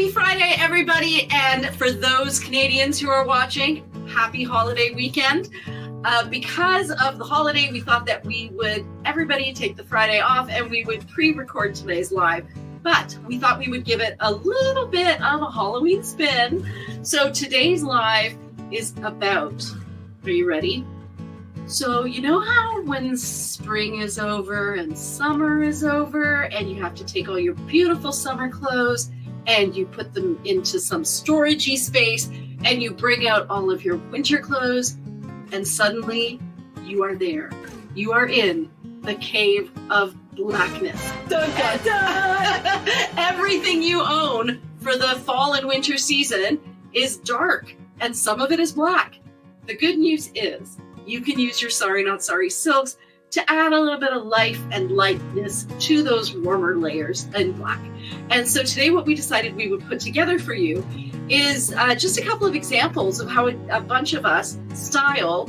Happy Friday, everybody. And for those Canadians who are watching, happy holiday weekend. Because of the holiday, we thought that everybody take the Friday off and we would pre-record today's live. But we thought we would give it a little bit of a Halloween spin. So today's live is about, are you ready? So you know how when spring is over and summer is over and you have to take all your beautiful summer clothes and you put them into some storagey space and you bring out all of your winter clothes and suddenly you are there. You are in the cave of blackness. Dun, dun, dun. Everything you own for the fall and winter season is dark and some of it is black. The good news is you can use your sariKNOTsari silks to add a little bit of life and lightness to those warmer layers in black. And so today what we decided we would put together for you is just a couple of examples of how a bunch of us style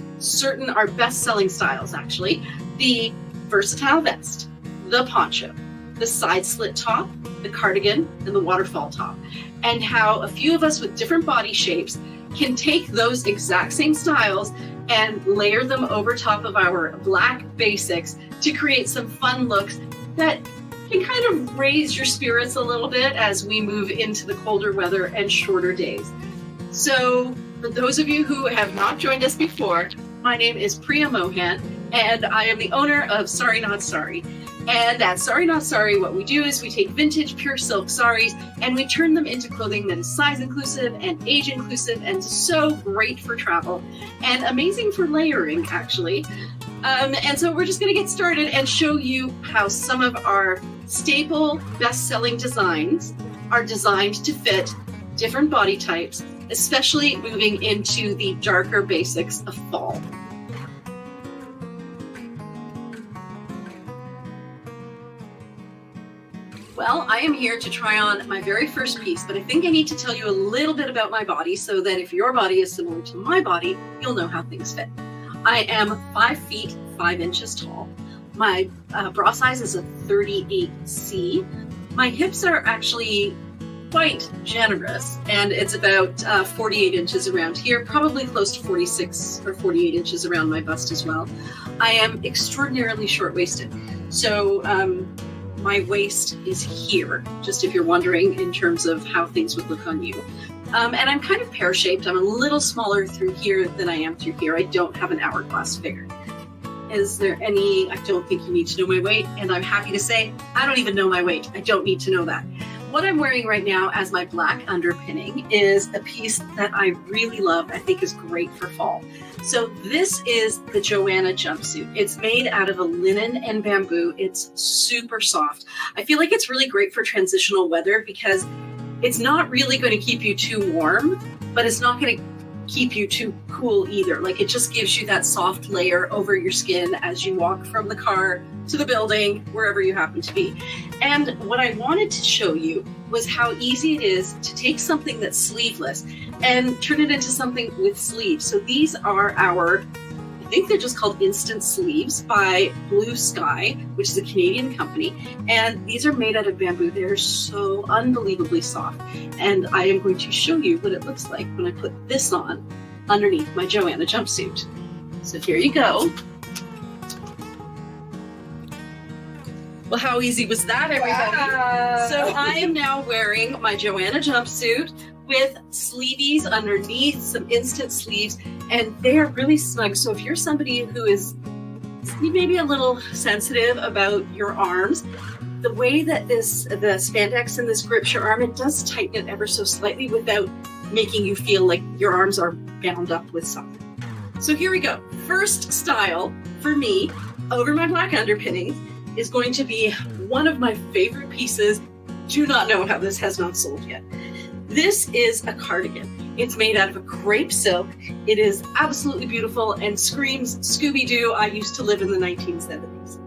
our best-selling styles actually. The versatile vest, the poncho, the side slit top, the cardigan, and the waterfall top. And how a few of us with different body shapes can take those exact same styles and layer them over top of our black basics to create some fun looks that can kind of raise your spirits a little bit as we move into the colder weather and shorter days. So for those of you who have not joined us before, my name is Priya Mohan and I am the owner of sariKNOTsari. And at sariKNOTsari, what we do is we take vintage pure silk saris and we turn them into clothing that is size inclusive and age inclusive and so great for travel and amazing for layering, actually. And so we're just going to get started and show you how some of our staple best-selling designs are designed to fit different body types, especially moving into the darker basics of fall. Well, I am here to try on my very first piece, but I think I need to tell you a little bit about my body so that if your body is similar to my body, you'll know how things fit. I am 5 feet 5 inches tall. My bra size is a 38C. My hips are actually quite generous, and it's about 48 inches around here, probably close to 46 or 48 inches around my bust as well. I am extraordinarily short-waisted. So, my waist is here, just if you're wondering in terms of how things would look on you. And I'm kind of pear-shaped. I'm a little smaller through here than I am through here. I don't have an hourglass figure. Is there I don't think you need to know my weight, and I'm happy to say, I don't even know my weight. I don't need to know that. What I'm wearing right now as my black underpinning is a piece that I really love, I think is great for fall. So this is the Joanna jumpsuit. It's made out of a linen and bamboo. It's super soft. I feel like it's really great for transitional weather because it's not really going to keep you too warm, but it's not going to keep you too cool either. Like it just gives you that soft layer over your skin as you walk from the car to the building, wherever you happen to be. And what I wanted to show you was how easy it is to take something that's sleeveless and turn it into something with sleeves. So these are I think they're just called Instant Sleeves by Blue Sky, which is a Canadian company. And these are made out of bamboo. They're so unbelievably soft. And I am going to show you what it looks like when I put this on underneath my Joanna jumpsuit. So here you go. Well, how easy was that, everybody? Wow. So I am now wearing my Joanna jumpsuit with sleeveys underneath, some instant sleeves, and they are really snug. So if you're somebody who is maybe a little sensitive about your arms, the way that the spandex and this grips your arm, it does tighten it ever so slightly without making you feel like your arms are bound up with something. So here we go. First style for me over my black underpinnings is going to be one of my favorite pieces. Do not know how this has not sold yet. This is a cardigan. It's made out of a crepe silk. It is absolutely beautiful and screams Scooby-Doo. I used to live in the 1970s.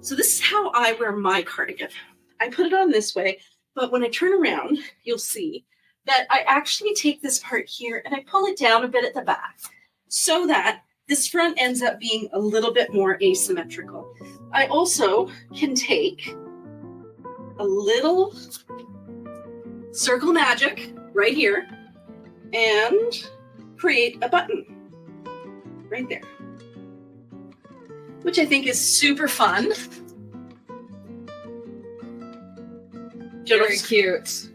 So this is how I wear my cardigan. I put it on this way, but when I turn around, you'll see that I actually take this part here and I pull it down a bit at the back so that this front ends up being a little bit more asymmetrical. I also can take a little circle magic right here and create a button right there, which I think is super fun. Very cute.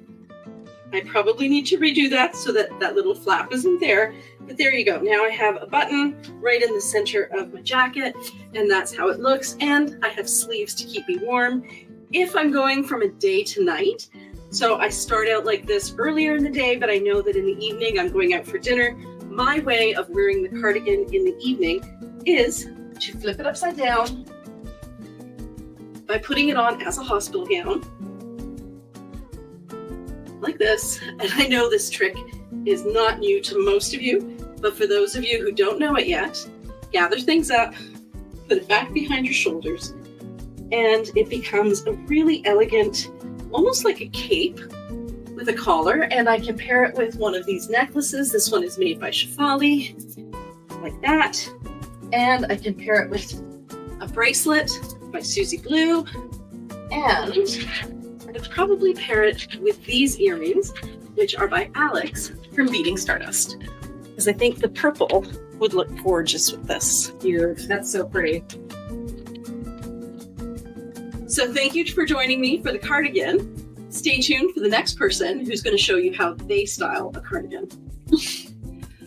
I probably need to redo that so that that little flap isn't there. But there you go. Now I have a button right in the center of my jacket, and that's how it looks. And I have sleeves to keep me warm if I'm going from a day to night. So I start out like this earlier in the day, but I know that in the evening I'm going out for dinner. My way of wearing the cardigan in the evening is to flip it upside down by putting it on as a hospital gown, like this. And I know this trick is not new to most of you, but for those of you who don't know it yet, gather things up, put it back behind your shoulders, and it becomes a really elegant, almost like a cape with a collar. And I can pair it with one of these necklaces. This one is made by Shefali, like that. And I can pair it with a bracelet by Susie Blue, and I could probably pair it with these earrings, which are by Alex from Beating Stardust, because I think the purple would look gorgeous with this. Here, that's so pretty. So thank you for joining me for the cardigan. Stay tuned for the next person who's going to show you how they style a cardigan.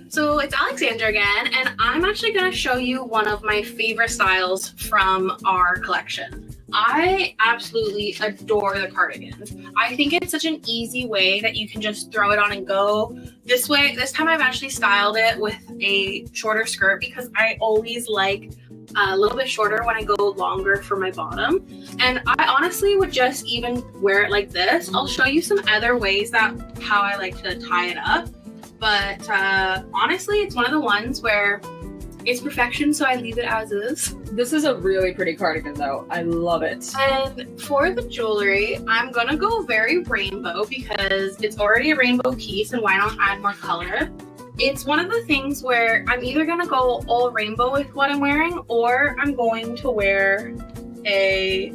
So it's Alexandra again, and I'm actually going to show you one of my favorite styles from our collection. I absolutely adore the cardigans. I think it's such an easy way that you can just throw it on and go. This time I've actually styled it with a shorter skirt because I always like a little bit shorter when I go longer for my bottom. And I honestly would just even wear it like this. I'll show you some other ways how I like to tie it up. But honestly, it's one of the ones where it's perfection, so I leave it as is. This is a really pretty cardigan though. I love it. And for the jewelry, I'm gonna go very rainbow because it's already a rainbow piece, and why not add more color? It's one of the things where I'm either gonna go all rainbow with what I'm wearing, or I'm going to wear a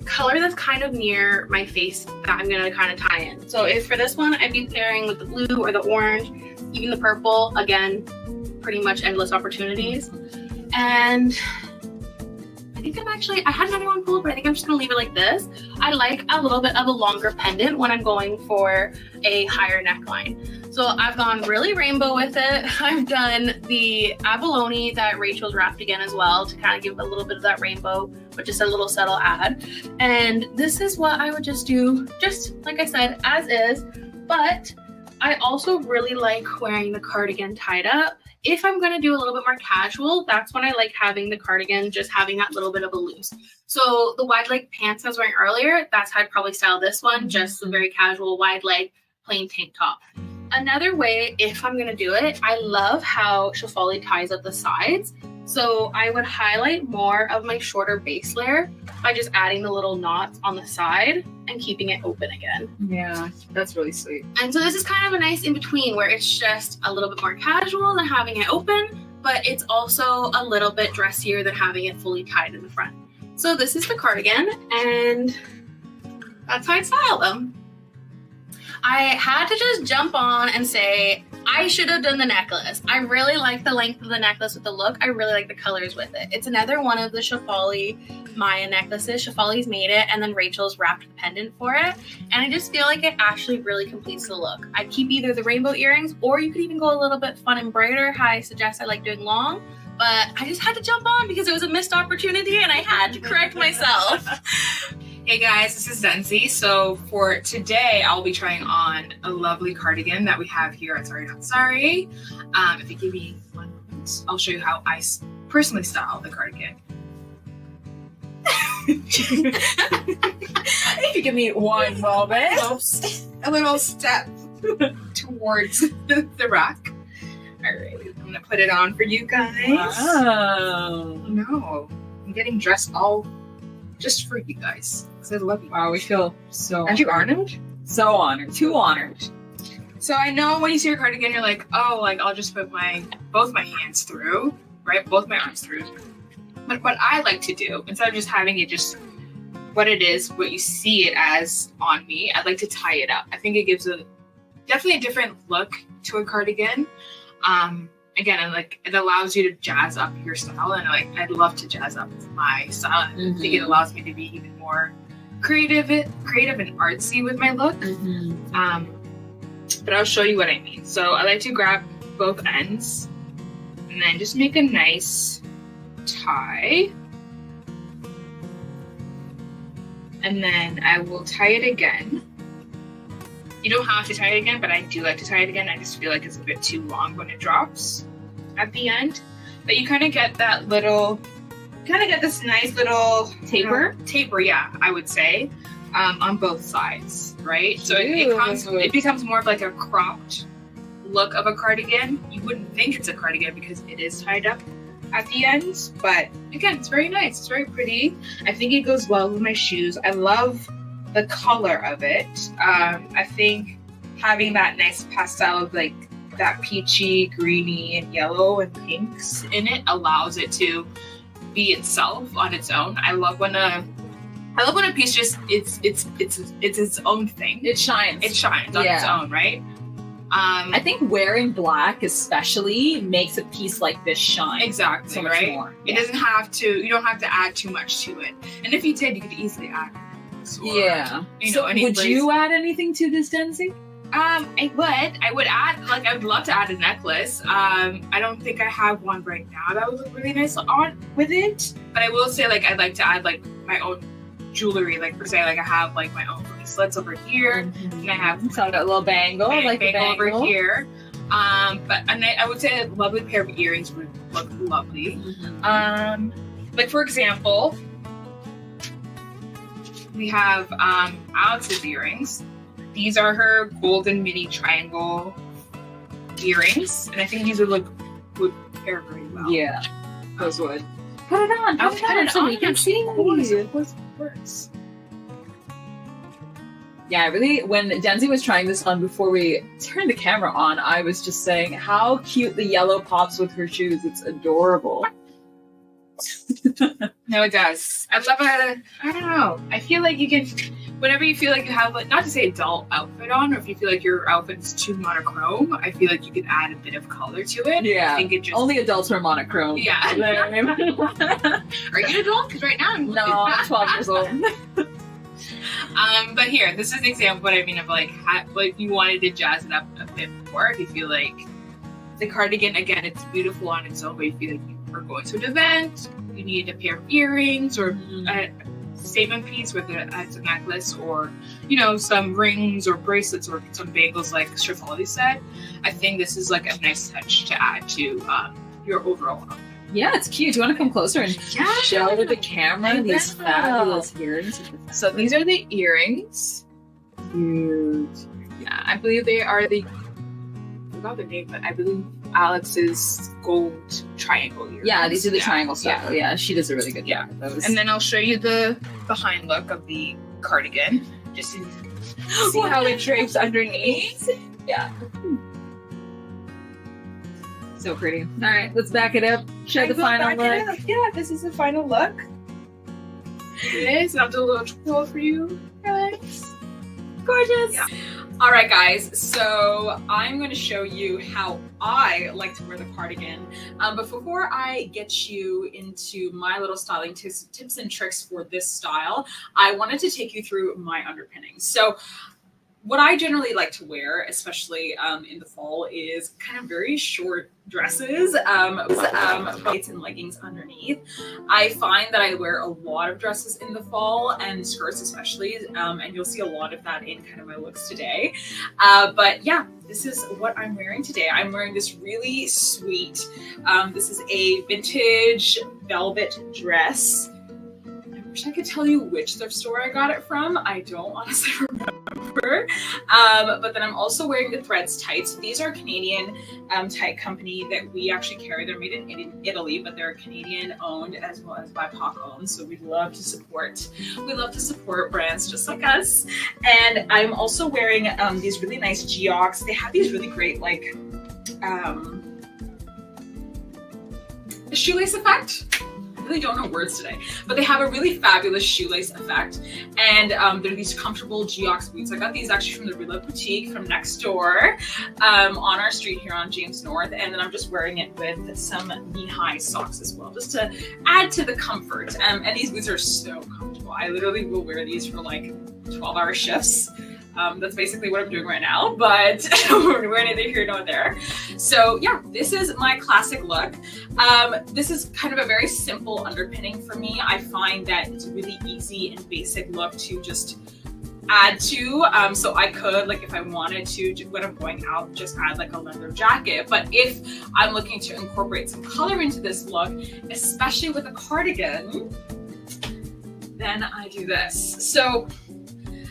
color that's kind of near my face that I'm gonna kind of tie in. So if for this one, I'd be pairing with the blue or the orange, even the purple. Again, pretty much endless opportunities. And I think I had another one pulled, but I think I'm just gonna leave it like this. I like a little bit of a longer pendant when I'm going for a higher neckline. So I've gone really rainbow with it. I've done the abalone that Rachel's wrapped again as well to kind of give a little bit of that rainbow, but just a little subtle add. And this is what I would just do, just like I said, as is. But I also really like wearing the cardigan tied up. If I'm going to do a little bit more casual, that's when I like having the cardigan, just having that little bit of a loose. So the wide leg pants I was wearing earlier, that's how I'd probably style this one, just a very casual wide leg plain tank top. Another way, if I'm going to do it, I love how Shefali ties up the sides. So I would highlight more of my shorter base layer by just adding the little knots on the side and keeping it open again. Yeah, that's really sweet. And so this is kind of a nice in between where it's just a little bit more casual than having it open, but it's also a little bit dressier than having it fully tied in the front. So this is the cardigan, and that's how I style them. I had to just jump on and say, I should have done the necklace. I really like the length of the necklace with the look. I really like the colors with it. It's another one of the Shefali Maya necklaces. Shefali's made it, and then Rachel's wrapped the pendant for it. And I just feel like it actually really completes the look. I'd keep either the rainbow earrings, or you could even go a little bit fun and brighter, how I suggest I like doing long. But I just had to jump on because it was a missed opportunity, and I had to correct myself. Hey guys, this is Zenzi. So for today, I'll be trying on a lovely cardigan that we have here at sariKNOTsari. If you give me 1 moment, I'll show you how I personally style the cardigan. If you give me 1 moment. A little step towards the rack. All right, I'm gonna put it on for you guys. Wow. No, I'm getting dressed all just for you guys, because I love you. Wow, we feel so... Aren't you honored? So honored. Too honored. So I know when you see your cardigan, you're like, oh, like I'll just put both my hands through, right? Both my arms through. But what I like to do, instead of just having it just what it is, what you see it as on me, I'd like to tie it up. I think it gives definitely a different look to a cardigan. Again, it allows you to jazz up your style, and I'd love to jazz up my style. I think it allows me to be even more creative and artsy with my look. But I'll show you what I mean. So I like to grab both ends and then just make a nice tie. And then I will tie it again. You don't have to tie it again, but I do like to tie it again. I just feel like it's a bit too long when it drops at the end. But you kind of get that little, this nice little Taper? Taper, yeah, I would say, on both sides, right? So it becomes more of like a cropped look of a cardigan. You wouldn't think it's a cardigan because it is tied up at the ends, but again, it's very nice. It's very pretty. I think it goes well with my shoes. I love the color of it. I think having that nice pastel of like that peachy, greeny, and yellow and pinks in it allows it to be itself on its own. I love when a piece just it's its own thing. It shines. It shines on its own, right? I think wearing black especially makes a piece like this shine. Exactly, so much right? more. It doesn't have to, you don't have to add too much to it. And if you did, you could easily add would you add anything to this, Denzi? I would add, I would love to add a necklace. I don't think I have one right now that would look really nice on with it. But I will say, I'd like to add my own jewelry. Per se, I have my own bracelets over here, and I have a little bangle, bangle over here. I would say a lovely pair of earrings would look lovely. For example, we have Alex's earrings. These are her golden mini triangle earrings, and I think these would pair very well. Yeah, those would. Put it on. Put it on so we can see. Of course. Yeah, really, when Denzi was trying this on before we turned the camera on, I was just saying how cute the yellow pops with her shoes. It's adorable. No, it does. I love it. I don't know. I feel like you can, whenever you feel like you have, not to say a dull outfit on, or if you feel like your outfit's too monochrome, I feel like you can add a bit of color to it. Yeah. I think it just, only adults wear monochrome. Yeah. Are you an adult? Because right now I'm I'm 12 years old. But here, this is an example of what I mean of you wanted to jazz it up a bit more. If you feel like the cardigan, again, it's beautiful on its own, but you feel like you are going to an event, you need a pair of earrings or a statement piece, whether it's a necklace or, some rings or bracelets or some bangles like Shirley said. I think this is a nice touch to add to your overall outfit. Yeah, it's cute. Do you want to come closer and show the camera these fabulous earrings? So these are the earrings. Cute. Yeah, I believe they are I forgot the name, but I believe Alex's gold triangle earrings. Yeah, these are the triangle style. Yeah, she does a really good job with those. And then I'll show you the behind look of the cardigan, just to see how it drapes underneath. Yeah. So pretty. All right, let's back it up. Show the final look. Yeah, this is the final look. It is. I'll do a little twirl for you guys. Gorgeous. Yeah. All right, guys. So I'm going to show you how I like to wear the cardigan. But before I get you into my little styling tips and tricks for this style, I wanted to take you through my underpinnings. So what I generally like to wear, especially in the fall, is kind of very short dresses with tights and leggings underneath. I find that I wear a lot of dresses in the fall, and skirts especially, and you'll see a lot of that in kind of my looks today. But yeah, this is what I'm wearing today. I'm wearing this really sweet, this is a vintage velvet dress. I wish I could tell you which thrift store I got it from. I don't honestly remember. But then I'm also wearing the Threads tights. These are Canadian tight company that we actually carry. They're made in Italy, but they're Canadian owned as well as BIPOC owned. So we love to support brands just like us. And I'm also wearing these really nice Geox. They have these really great shoelace effect. really don't know words today, but they have a really fabulous shoelace effect. And they're these comfortable Geox boots. I got these actually from the Real Boutique from next door on our street here on James North. And then I'm just wearing it with some knee-high socks as well, just to add to the comfort. And these boots are so comfortable. I literally will wear these for like 12-hour shifts. That's basically what I'm doing right now, but we're neither here nor there. So yeah, this is my classic look. This is kind of a very simple underpinning for me. I find that it's a really easy and basic look to just add to. So I could, like if I wanted to, when I'm going out, just add like a leather jacket. But if I'm looking to incorporate some color into this look, especially with a cardigan, then I do this. So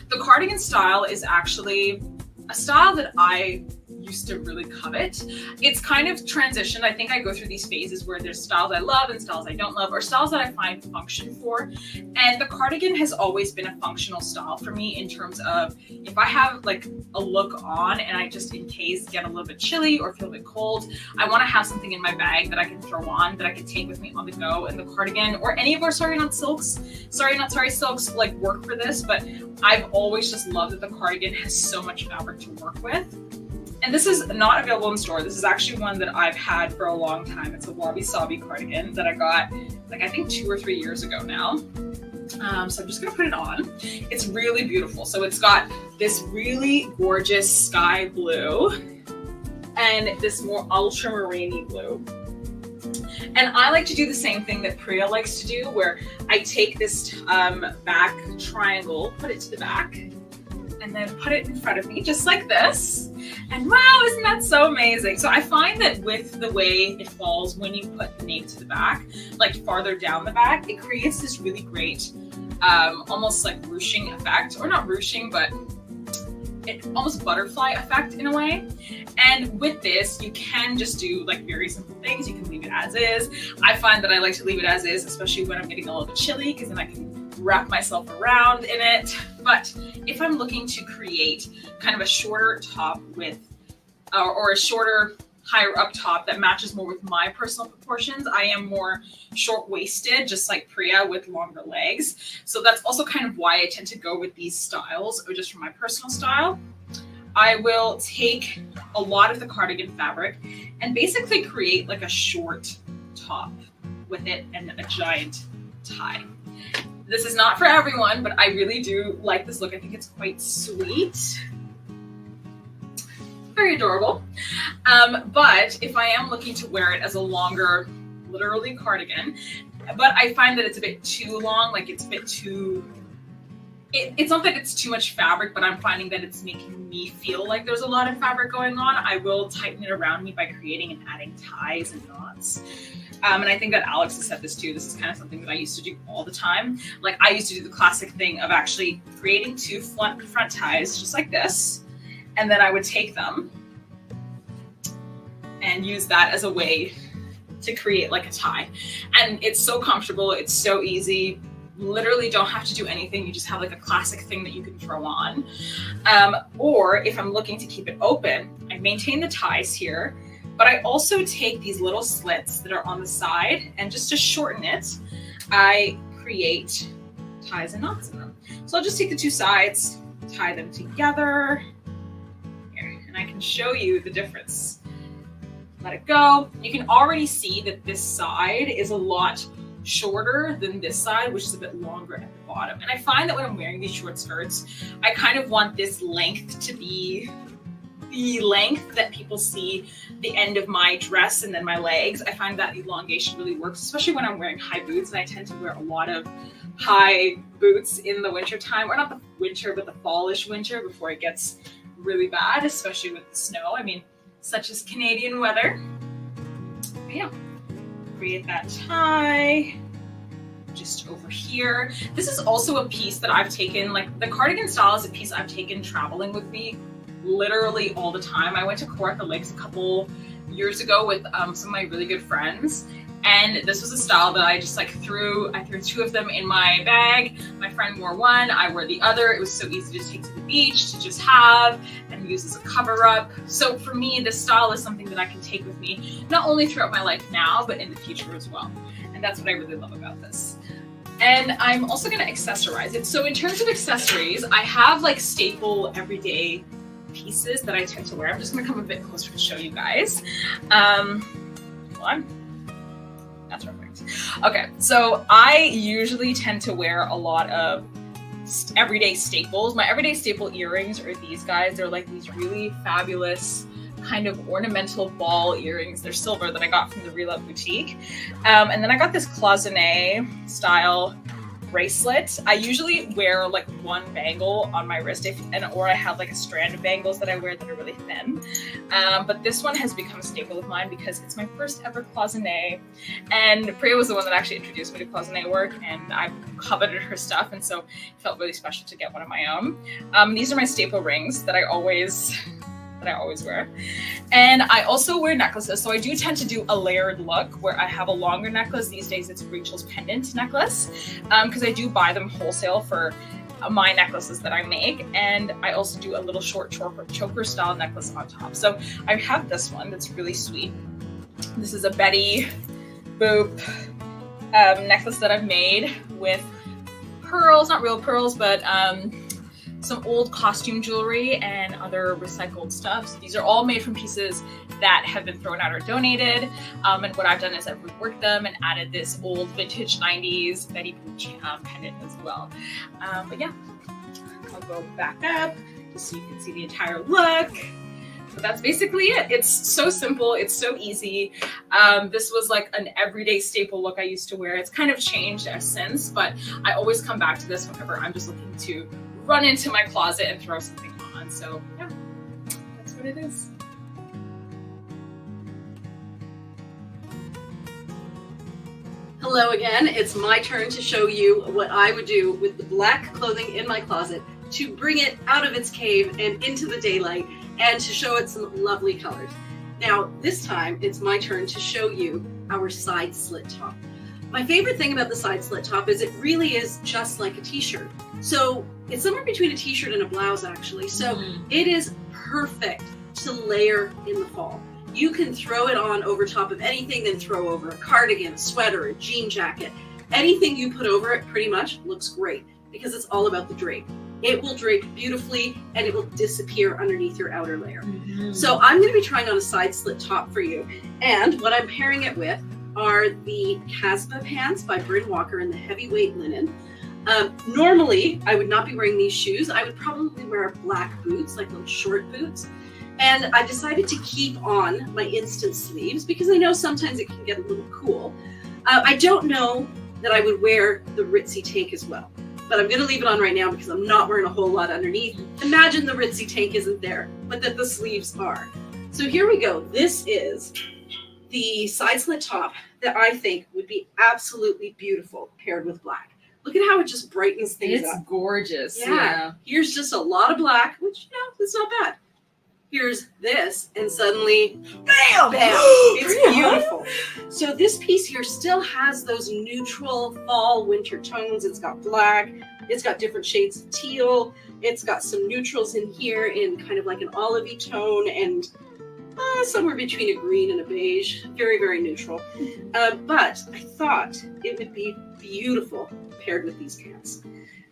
the cardigan style is actually a style that I used to really covet. It's kind of transitioned. I think I go through these phases where there's styles I love and styles I don't love, or styles that I find function for. And the cardigan has always been a functional style for me in terms of if I have like a look on and I just in case get a little bit chilly or feel a bit cold, I want to have something in my bag that I can throw on, that I can take with me on the go. And the cardigan or any of our sariKNOTsari silks like work for this, but I've always just loved that the cardigan has so much fabric to work with. And this is not available in store. This is actually one that I've had for a long time. It's a wabi sabi cardigan that I got like I think 2 or 3 years ago now. So I'm just gonna put it on. It's really beautiful. So it's got this really gorgeous sky blue and this more ultramarine blue. And I like to do the same thing that Priya likes to do, where I take this back triangle, put it to the back, and then put it in front of me just like this. And wow, isn't that so amazing? So I find that with the way it falls when you put the nape to the back, like farther down the back, it creates this really great, almost like ruching effect, or not ruching, but it almost butterfly effect in a way. And with this, you can just do like very simple things. You can leave it as is. I find that I like to leave it as is, especially when I'm getting a little bit chilly, because then I can wrap myself around in it. But if I'm looking to create kind of a shorter top with, or a shorter higher up top that matches more with my personal proportions, I am more short-waisted, just like Priya, with longer legs. So that's also kind of why I tend to go with these styles, or just for my personal style. I will take a lot of the cardigan fabric and basically create like a short top with it and a giant tie. This is not for everyone, but I really do like this look. I think it's quite sweet. Very adorable. But if I am looking to wear it as a longer, literally cardigan, but I find that it's a bit too long, like it's a bit too, it's not that it's too much fabric, but I'm finding that it's making me feel like there's a lot of fabric going on. I will tighten it around me by creating and adding ties and knots. And I think that Alex has said this too. This is kind of something that I used to do all the time. Like I used to do the classic thing of actually creating 2 front ties just like this. And then I would take them and use that as a way to create like a tie. And it's so comfortable. It's so easy. Literally don't have to do anything. You just have like a classic thing that you can throw on. Or if I'm looking to keep it open, I maintain the ties here, but I also take these little slits that are on the side, and just to shorten it, I create ties and knots in them. So I'll just take the 2 sides, tie them together. Here, and I can show you the difference. Let it go. You can already see that this side is a lot shorter than this side, which is a bit longer at the bottom. And I find that when I'm wearing these short skirts, I kind of want this length to be the length that people see the end of my dress and then my legs. I find that elongation really works, especially when I'm wearing high boots. And I tend to wear a lot of high boots in the winter time, or not the winter, but the fallish winter before it gets really bad, especially with the snow. I mean, such as Canadian weather. But yeah, create that tie just over here. This is also a piece that I've taken, like the cardigan style is a piece I've taken traveling with me literally all the time. I went to Kawartha Lakes a couple years ago with some of my really good friends, and this was a style that I just like threw 2 of them in my bag. My friend wore one, I wore the other. It was so easy to take to the beach, to just have, and kind of use as a cover up. So for me, this style is something that I can take with me, not only throughout my life now, but in the future as well. And that's what I really love about this. And I'm also going to accessorize it. So in terms of accessories, I have like staple everyday pieces that I tend to wear. I'm just going to come a bit closer to show you guys. Hold on. That's perfect. Okay, so I usually tend to wear a lot of everyday staples. My everyday staple earrings are these guys. They're like these really fabulous kind of ornamental ball earrings. They're silver that I got from the Relove Boutique. And then I got this cloisonne style bracelet. I usually wear like one bangle on my wrist or I have like a strand of bangles that I wear that are really thin. But this one has become a staple of mine because it's my first ever cloisonne. And Priya was the one that actually introduced me to cloisonne work, and I've coveted her stuff, and so it felt really special to get one of my own. These are my staple rings that I always wear. And I also wear necklaces. So I do tend to do a layered look where I have a longer necklace. These days it's Rachel's pendant necklace, because I do buy them wholesale for my necklaces that I make. And I also do a little short choker style necklace on top. So I have this one that's really sweet. This is a Betty Boop necklace that I've made with pearls, not real pearls, but some old costume jewelry and other recycled stuff. So these are all made from pieces that have been thrown out or donated. And what I've done is I've reworked them and added this old vintage 90s Betty Boop pendant as well. But yeah, I'll go back up just so you can see the entire look. But that's basically it. It's so simple. It's so easy. This was like an everyday staple look I used to wear. It's kind of changed since, but I always come back to this whenever I'm just looking to run into my closet and throw something on. So yeah, that's what it is. Hello again. It's my turn to show you what I would do with the black clothing in my closet to bring it out of its cave and into the daylight and to show it some lovely colors. Now, this time it's my turn to show you our side slit top. My favorite thing about the side slit top is it really is just like a t-shirt. So it's somewhere between a t-shirt and a blouse actually. So it is perfect to layer in the fall. You can throw it on over top of anything, then throw over a cardigan, a sweater, a jean jacket. Anything you put over it pretty much looks great because it's all about the drape. It will drape beautifully and it will disappear underneath your outer layer. So I'm going to be trying on a side slit top for you. And what I'm pairing it with are the Casbah pants by Bryn Walker in the heavyweight linen. Normally, I would not be wearing these shoes. I would probably wear black boots, like little short boots. And I decided to keep on my instant sleeves because I know sometimes it can get a little cool. I don't know that I would wear the ritzy tank as well, but I'm going to leave it on right now because I'm not wearing a whole lot underneath. Imagine the ritzy tank isn't there, but that the sleeves are. So here we go. This is the side slit top that I think would be absolutely beautiful paired with black. Look at how it just brightens things up. It's gorgeous. Yeah. Here's just a lot of black, which, it's not bad. Here's this, and suddenly, bam, bam, it's beautiful. So this piece here still has those neutral fall winter tones. It's got black, it's got different shades of teal, it's got some neutrals in here in kind of like an olivey tone, and somewhere between a green and a beige, very, very neutral. But I thought it would be beautiful paired with these pants.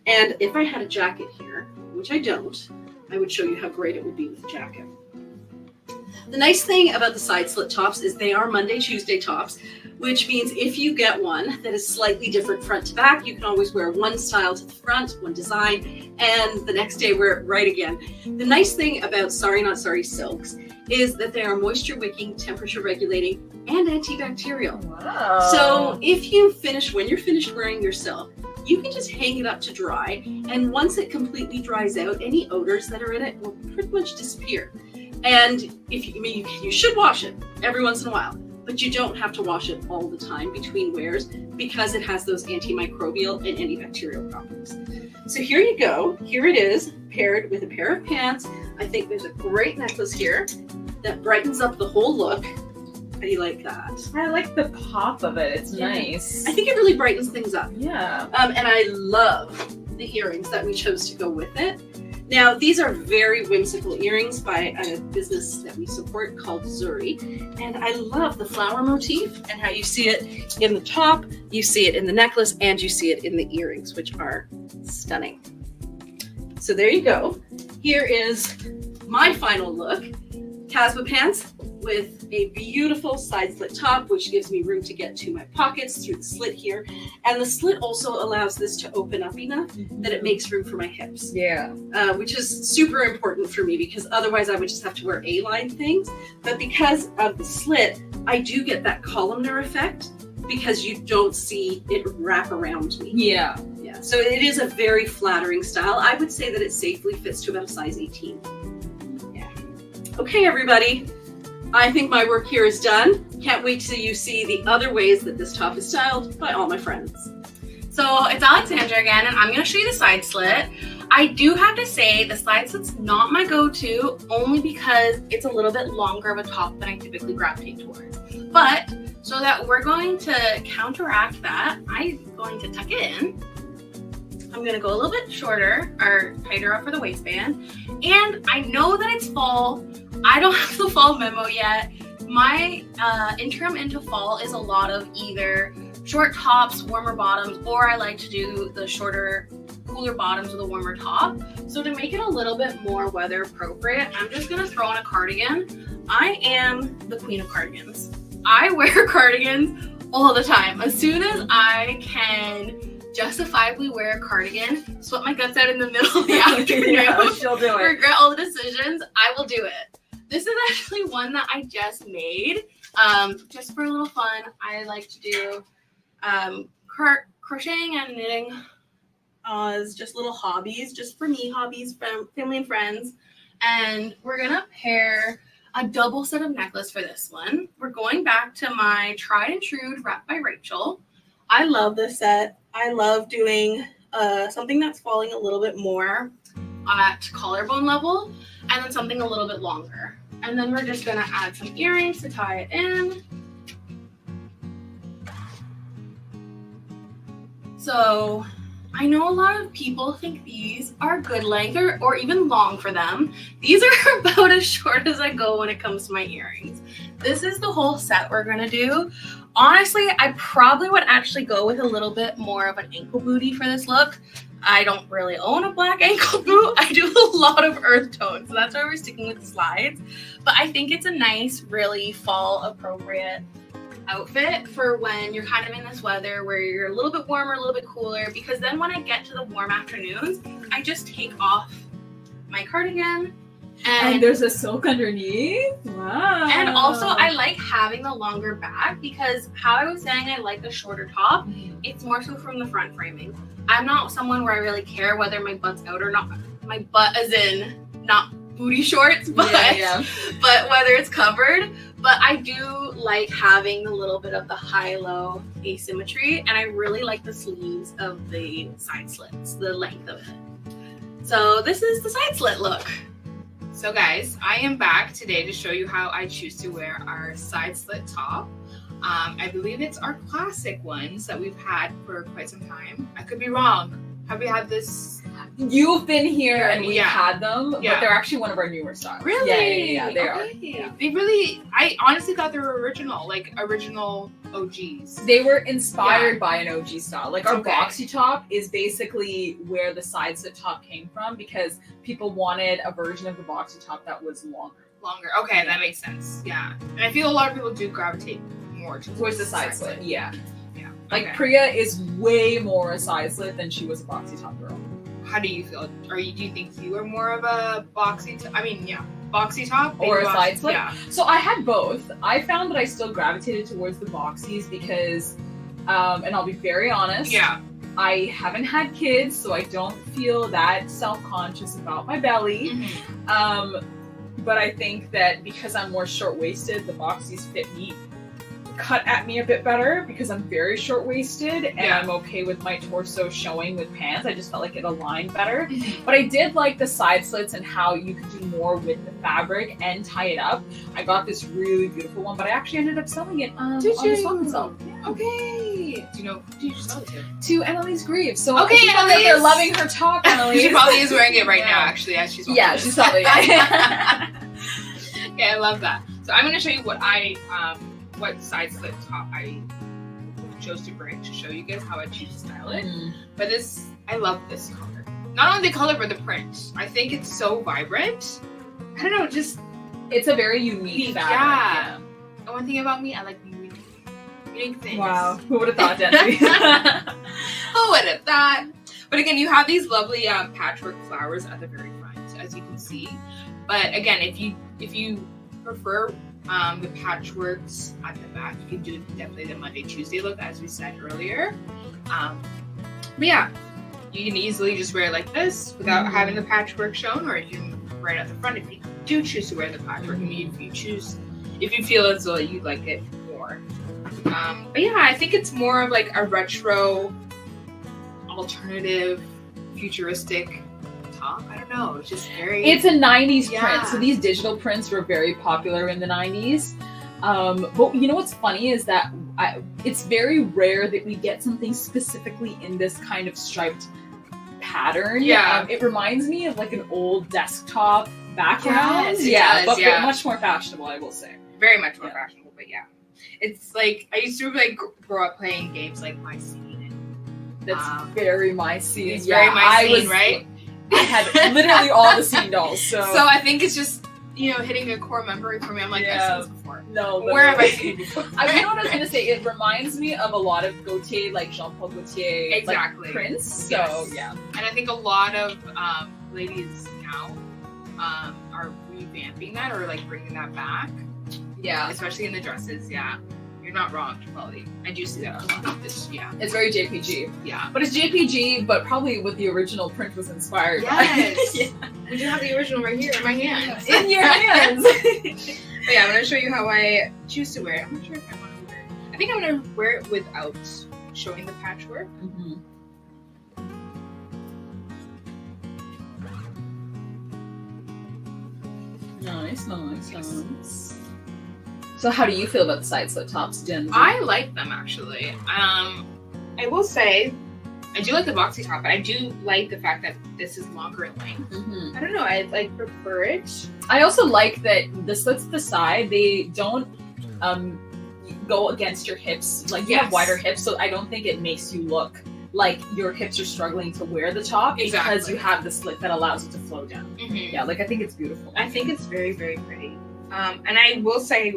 And if I had a jacket here, which I don't, I would show you how great it would be with a jacket. The nice thing about the side slit tops is they are Monday, Tuesday tops, which means if you get one that is slightly different front to back, you can always wear one style to the front, one design, and the next day wear it right again. The nice thing about sariKNOTsari silks is that they are moisture wicking, temperature regulating, and antibacterial. Wow. So when you're finished wearing your silk, you can just hang it up to dry, and once it completely dries out, any odors that are in it will pretty much disappear. And you should wash it every once in a while, but you don't have to wash it all the time between wears because it has those antimicrobial and antibacterial properties. So here you go. Here it is, paired with a pair of pants. I think there's a great necklace here that brightens up the whole look. How do you like that? I like the pop of it. It's nice. I think it really brightens things up. Yeah. And I love the earrings that we chose to go with it. Now, these are very whimsical earrings by a business that we support called Zuri. And I love the flower motif and how you see it in the top, you see it in the necklace, and you see it in the earrings, which are stunning. So there you go. Here is my final look. Casba pants with a beautiful side slit top, which gives me room to get to my pockets through the slit here. And the slit also allows this to open up enough that it makes room for my hips. Yeah. Which is super important for me because otherwise I would just have to wear A-line things. But because of the slit, I do get that columnar effect because you don't see it wrap around me. Yeah. Yeah. So it is a very flattering style. I would say that it safely fits to about a size 18. Yeah. Okay, everybody. I think my work here is done. Can't wait till you see the other ways that this top is styled by all my friends. So it's Alexandra again, and I'm going to show you the side slit. I do have to say the side slit's not my go-to, only because it's a little bit longer of a top than I typically gravitate towards. But so that we're going to counteract that, I'm going to tuck it in. I'm going to go a little bit shorter or tighter up for the waistband. And I know that it's fall. I don't have the fall memo yet. My interim into fall is a lot of either short tops, warmer bottoms, or I like to do the shorter, cooler bottoms with a warmer top. So to make it a little bit more weather appropriate, I'm just gonna throw on a cardigan. I am the queen of cardigans. I wear cardigans all the time. As soon as I can justifiably wear a cardigan, sweat my guts out in the middle of the afternoon, Yeah, she'll do it. regret all the decisions, I will do it. This is actually one that I just made, just for a little fun. I like to do crocheting and knitting as just little hobbies, just for me, hobbies from family and friends. And we're gonna pair a double set of necklace for this one. We're going back to my tried and true Wrapped by Rachel. I love this set. I love doing something that's falling a little bit more at collarbone level, and then something a little bit longer. And then we're just gonna add some earrings to tie it in. So I know a lot of people think these are good length or even long for them. These are about as short as I go when it comes to my earrings. This is the whole set we're gonna do. Honestly, I probably would actually go with a little bit more of an ankle booty for this look. I don't really own a black ankle boot. I do a lot of earth tones, so that's why we're sticking with the slides. But I think it's a nice, really fall appropriate outfit for when you're kind of in this weather where you're a little bit warmer, a little bit cooler, because then when I get to the warm afternoons, I just take off my cardigan. And there's a silk underneath. Wow. And also I like having the longer back because how I was saying I like a shorter top, it's more so from the front framing. I'm not someone where I really care whether my butt's out or not. My butt as in not booty shorts, but but whether it's covered. But I do like having a little bit of the high-low asymmetry, and I really like the sleeves of the side slits, the length of it. So this is the side slit look. So guys, I am back today to show you how I choose to wear our side slit top. I believe it's our classic ones that we've had for quite some time. I could be wrong. Have we had this? You've been here and we've Yeah. had them, but Yeah. they're actually one of our newer styles. Really? Yeah, they are. Okay. They really, I honestly thought they were original, like original OGs. They were inspired by an OG style. Like our Okay. boxy top is basically where the side slit top came from because people wanted a version of the boxy top that was longer. Longer. Okay, that makes sense. Yeah. And I feel a lot of people do gravitate more Towards the side slit, yeah. Yeah. Like Okay. Priya is way more a side slit than she was a boxy top girl. How do you feel? Do you think you are more of a boxy boxy top Or a boxy- side slit? Yeah. So I had both. I found that I still gravitated towards the boxies because, and I'll be very honest, Yeah. I haven't had kids, so I don't feel that self-conscious about my belly. Mhm. But I think that because I'm more short-waisted, the boxies fit me, cut at me a bit better because I'm very short-waisted and Yeah. I'm okay with my torso showing with pants. I just felt like it aligned better. Mhm. But I did like the side slits and how you could do more with the fabric and tie it up. I got this really beautiful one, but I actually ended up selling it on Did the you? swap itself. Okay. Do you know who did you sell it to? To Emily's Grief. So Okay, I think that they're Emily's. loving her top, Emily. She probably is wearing it right now, actually, as she's watching Yeah, this. she's probably. Yeah, I love that. So I'm gonna show you what side slit top I chose to bring to show you guys how I choose to style it. But I love this color. Not only the color, but the print. I think it's so vibrant. I don't know, just It's a very unique fabric. Yeah. And one thing about me, I like unique things. Wow. Who would have thought, Desi? Who would have thought? But again, you have these lovely patchwork flowers at the very front, as you can see. But again, if you prefer the patchworks at the back, you can do definitely the Monday, Tuesday look, as we said earlier. But yeah, you can easily just wear it like this without having the patchwork shown, or you can wear it at the front if you do choose to wear the patchwork. I mean, if you feel as though you like it more. But yeah, I think it's more of like a retro, alternative, futuristic top. I don't know. It's just very. It's a 90s Yeah. print. So these digital prints were very popular in the 90s. But you know what's funny is that it's very rare that we get something specifically in this kind of striped pattern. Yeah. It reminds me of like an old desktop background. Yes, it does, but yeah. much more fashionable, I will say. very much more Yeah. fashionable. But yeah, it's like I used to like grow up playing games like My Scene. That's very my scene. It's very My Scene, right? I had literally all the scene dolls. So I think it's just hitting a core memory for me. I'm like, Yeah. I've seen this before. no, Where have I literally. seen it before? You know what I was gonna say? It reminds me of a lot of Gaultier, like Jean-Paul Gaultier, Exactly. like, prints. So Yes. yeah, And I think a lot of ladies now are revamping that or like bringing that back, yeah, especially in the dresses. Yeah, you're not wrong, Polly. I do see that a lot. Yeah, it's very JPG. yeah. But it's JPG, but probably what the original print was inspired Yes. by. We do have the original right here in my hands. In your hands. But yeah, I'm gonna show you how I choose to wear it. I'm not sure if I want to wear it. I think I'm gonna wear it without showing the patchwork. Mhm. Nice. So how do you feel about the side slit tops, Jen? I like them actually. I will say, I do like the boxy top, but I do like the fact that this is longer in length. Mhm. I don't know, I like prefer it. I also like that the slits at the side, they don't go against your hips. Like you have Yes. wider hips, so I don't think it makes you look like your hips are struggling to wear the top because Exactly. you have the slit that allows it to flow down. Mm-hmm. Yeah, like I think it's beautiful. I think it's very, very pretty. And I will say,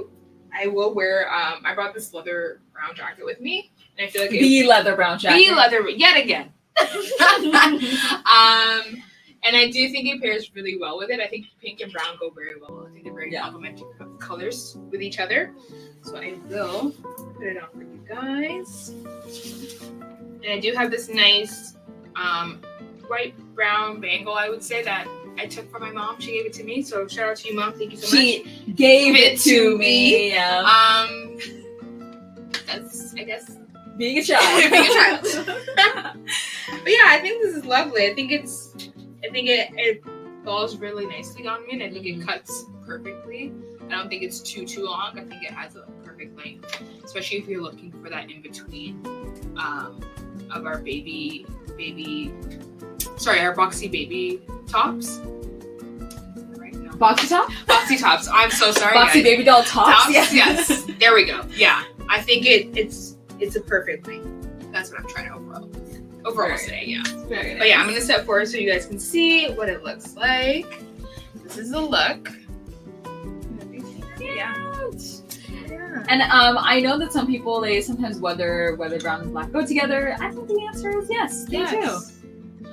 I will wear. I brought this leather brown jacket with me, and I feel like The leather brown jacket. the leather yet again. And I do think it pairs really well with it. I think pink and brown go very well. I think they're very complementary colors with each other. So I will put it on for you guys. And I do have this nice white brown bangle, I would say, that I took from my mom. She gave it to me. So shout out to you, Mom. Thank you so much. She gave it to me. Yeah. That's, I guess, Being a child. being a child. But yeah, I think this is lovely. I think it falls really nicely on me, and I think it cuts perfectly. I don't think it's too long. I think it has a perfect length, especially if you're looking for that in between of our our boxy baby tops. Right now. Boxy top? Boxy tops. I'm so sorry. Boxy guys. baby doll tops? Tops? Yes. There we go. Yeah. I think it's a perfect length. That's what I'm trying to overall say, yeah. Very But yeah, I'm gonna step forward so you guys can see what it looks like. This is the look. Yeah. And I know that some people, they sometimes whether brown and black go together. I think the answer is yes, they do.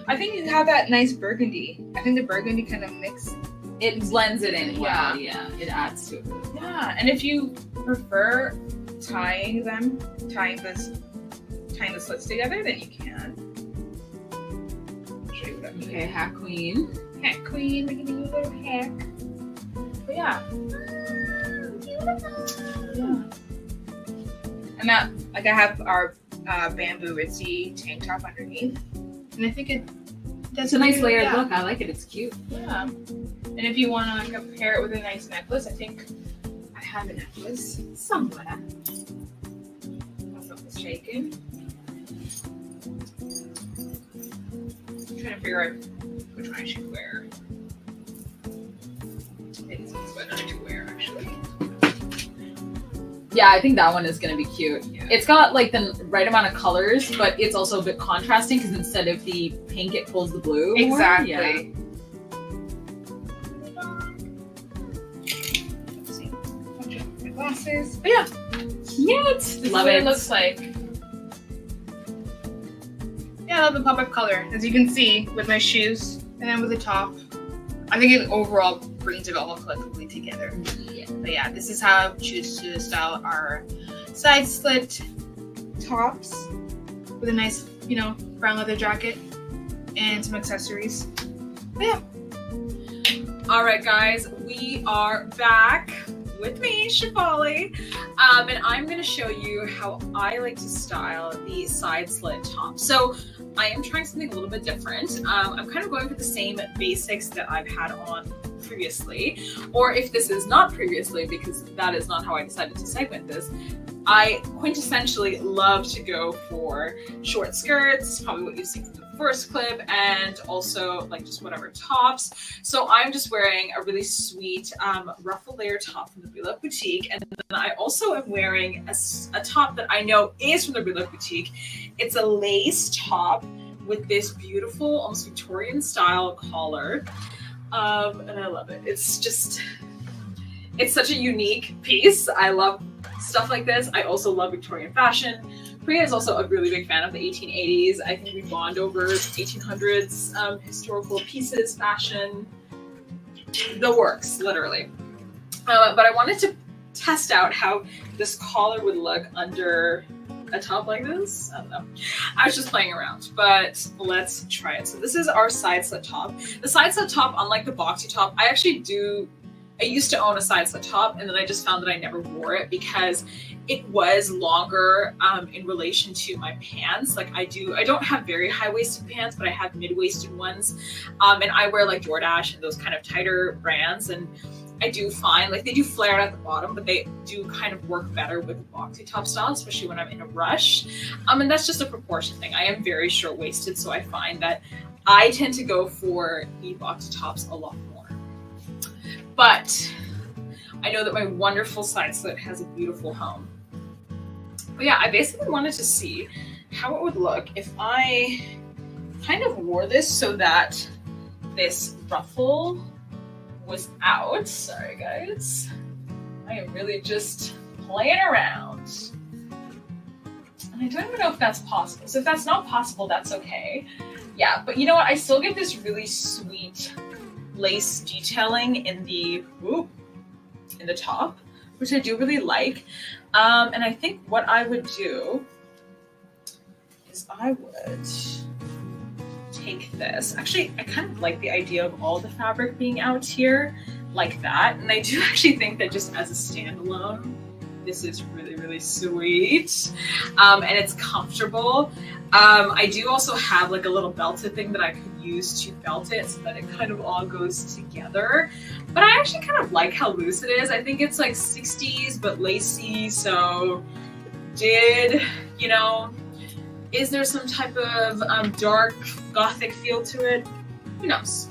I think you have that nice burgundy. I think the burgundy kind of mix. It blends it in Yeah. well. Yeah, it adds to it. Yeah, and if you prefer tying the slits together, then you can. I'll show you what I mean. Okay, hat queen. Hack queen, we're giving you a little hack. But yeah. Yeah. And that, like, I have our bamboo ritzy tank top underneath, and I think That's a nice layered yeah. look. I like it. It's cute. Yeah. And if you want to like pair it with a nice necklace, I think I have a necklace somewhere. I'm not mistaken. to figure out which one I should wear. It's better to wear, actually. Yeah, I think that one is gonna be cute. Yeah. It's got like the right amount of colors, but it's also a bit contrasting because instead of the pink, it pulls the blue. more. Exactly. Yeah. Let's see. Watch out for my glasses. But yeah. Cute. This is Love what it. it looks like. Yeah, I love the pop-up color, as you can see with my shoes and then with the top. I think it overall brings it all collectively together. Yeah. But yeah, this is how I choose to style our side slit tops with a nice, brown leather jacket and some accessories. But yeah. All right, guys, we are back with me, Shefali, and I'm going to show you how I like to style the side slit top. So I am trying something a little bit different. I'm kind of going for the same basics that I've had on previously, or if this is not previously, because that is not how I decided to segment this, I quintessentially love to go for short skirts, probably what you've seen from the first clip, and also like just whatever tops. So I'm just wearing a really sweet ruffle layer top from the Real Boutique, and then I also am wearing a top that I know is from the Real Boutique. It's a lace top with this beautiful, almost Victorian style collar, and I love it. It's such a unique piece. I love stuff like this. I also love Victorian fashion. Priya is also a really big fan of the 1880s. I think we bond over 1800s historical pieces, fashion, the works, literally. But I wanted to test out how this collar would look under a top like this. I don't know. I was just playing around, but let's try it. So this is our side slit top. The side slit top, unlike the boxy top, I used to own a side slit top, and then I just found that I never wore it because it was longer in relation to my pants. Like I don't have very high-waisted pants, but I have mid-waisted ones. And I wear like DoorDash and those kind of tighter brands. And I do find like they do flare out at the bottom, but they do kind of work better with the boxy top style, especially when I'm in a rush. And that's just a proportion thing. I am very short-waisted, so I find that I tend to go for the boxy tops a lot more. But I know that my wonderful side slit has a beautiful home. But yeah, I basically wanted to see how it would look if I kind of wore this so that this ruffle was out. Sorry guys, I am really just playing around. And I don't even know if that's possible. So if that's not possible, that's okay. Yeah, but you know what? I still get this really sweet lace detailing in the top, which I do really like. And I think what I would do is I would take this. Actually, I kind of like the idea of all the fabric being out here like that. And I do actually think that just as a standalone, this is really, really sweet. And it's comfortable. I do also have like a little belted thing that I could use to belt it so that it kind of all goes together. But I actually kind of like how loose it is. I think it's like 60s but lacy. So is there some type of dark gothic feel to it? Who knows?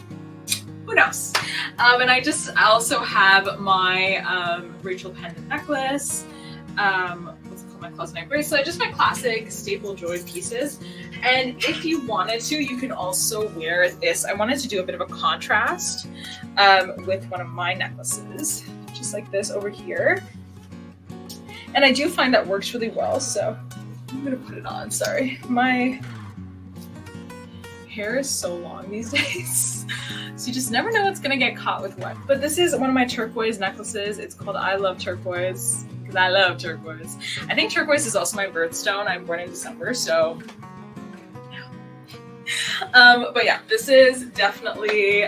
Who knows? And I also have my Rachel pendant necklace. What's it called? My closet night bracelet. Just my classic staple joy pieces. And if you wanted to, you can also wear this. I wanted to do a bit of a contrast with one of my necklaces, just like this over here. And I do find that works really well. So I'm gonna put it on. Sorry, my hair is so long these days, so you just never know what's gonna get caught with what. But this is one of my turquoise necklaces. It's called I Love Turquoise because I love turquoise. I think turquoise is also my birthstone. I'm born in December, so but yeah, this is definitely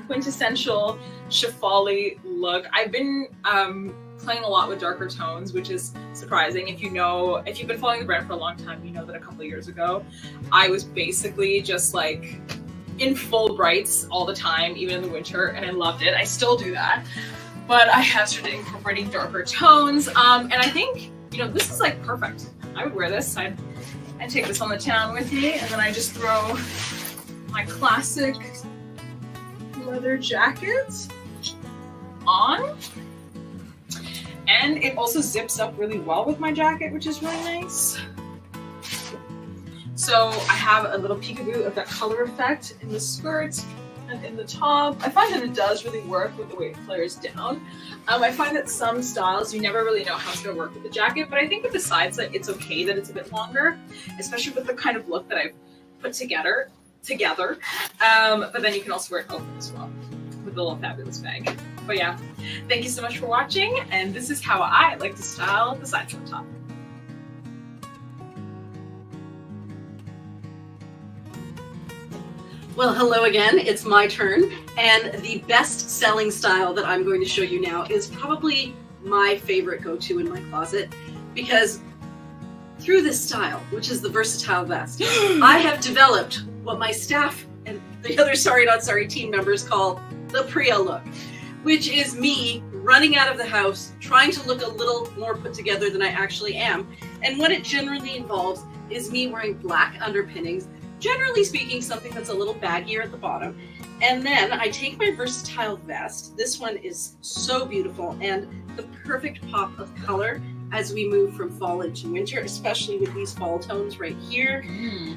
quintessential Shefali look. I've been playing a lot with darker tones, which is surprising. If you've been following the brand for a long time, you know that a couple of years ago, I was basically just like in full brights all the time, even in the winter, and I loved it. I still do that, but I have started incorporating darker tones, and I think, this is like perfect. I would wear this. I'd take this on the town with me, and then I just throw my classic leather jacket on. And it also zips up really well with my jacket, which is really nice. So I have a little peekaboo of that color effect in the skirt and in the top. I find that it does really work with the way it flares down. I find that some styles, you never really know how it's going to work with the jacket, but I think with the sides, that it's okay that it's a bit longer, especially with the kind of look that I've put together. But then you can also wear it open as well with the little fabulous bag. But yeah, thank you so much for watching, and this is how I like to style the sides on top. Well, hello again, it's my turn, and the best-selling style that I'm going to show you now is probably my favorite go-to in my closet, because through this style, which is the versatile vest, I have developed what my staff and the other sariKNOTsari team members call the Priya look, which is me running out of the house, trying to look a little more put together than I actually am, and what it generally involves is me wearing black underpinnings, generally speaking, something that's a little baggier at the bottom. And then I take my versatile vest. This one is so beautiful and the perfect pop of color as we move from fall into winter, especially with these fall tones right here.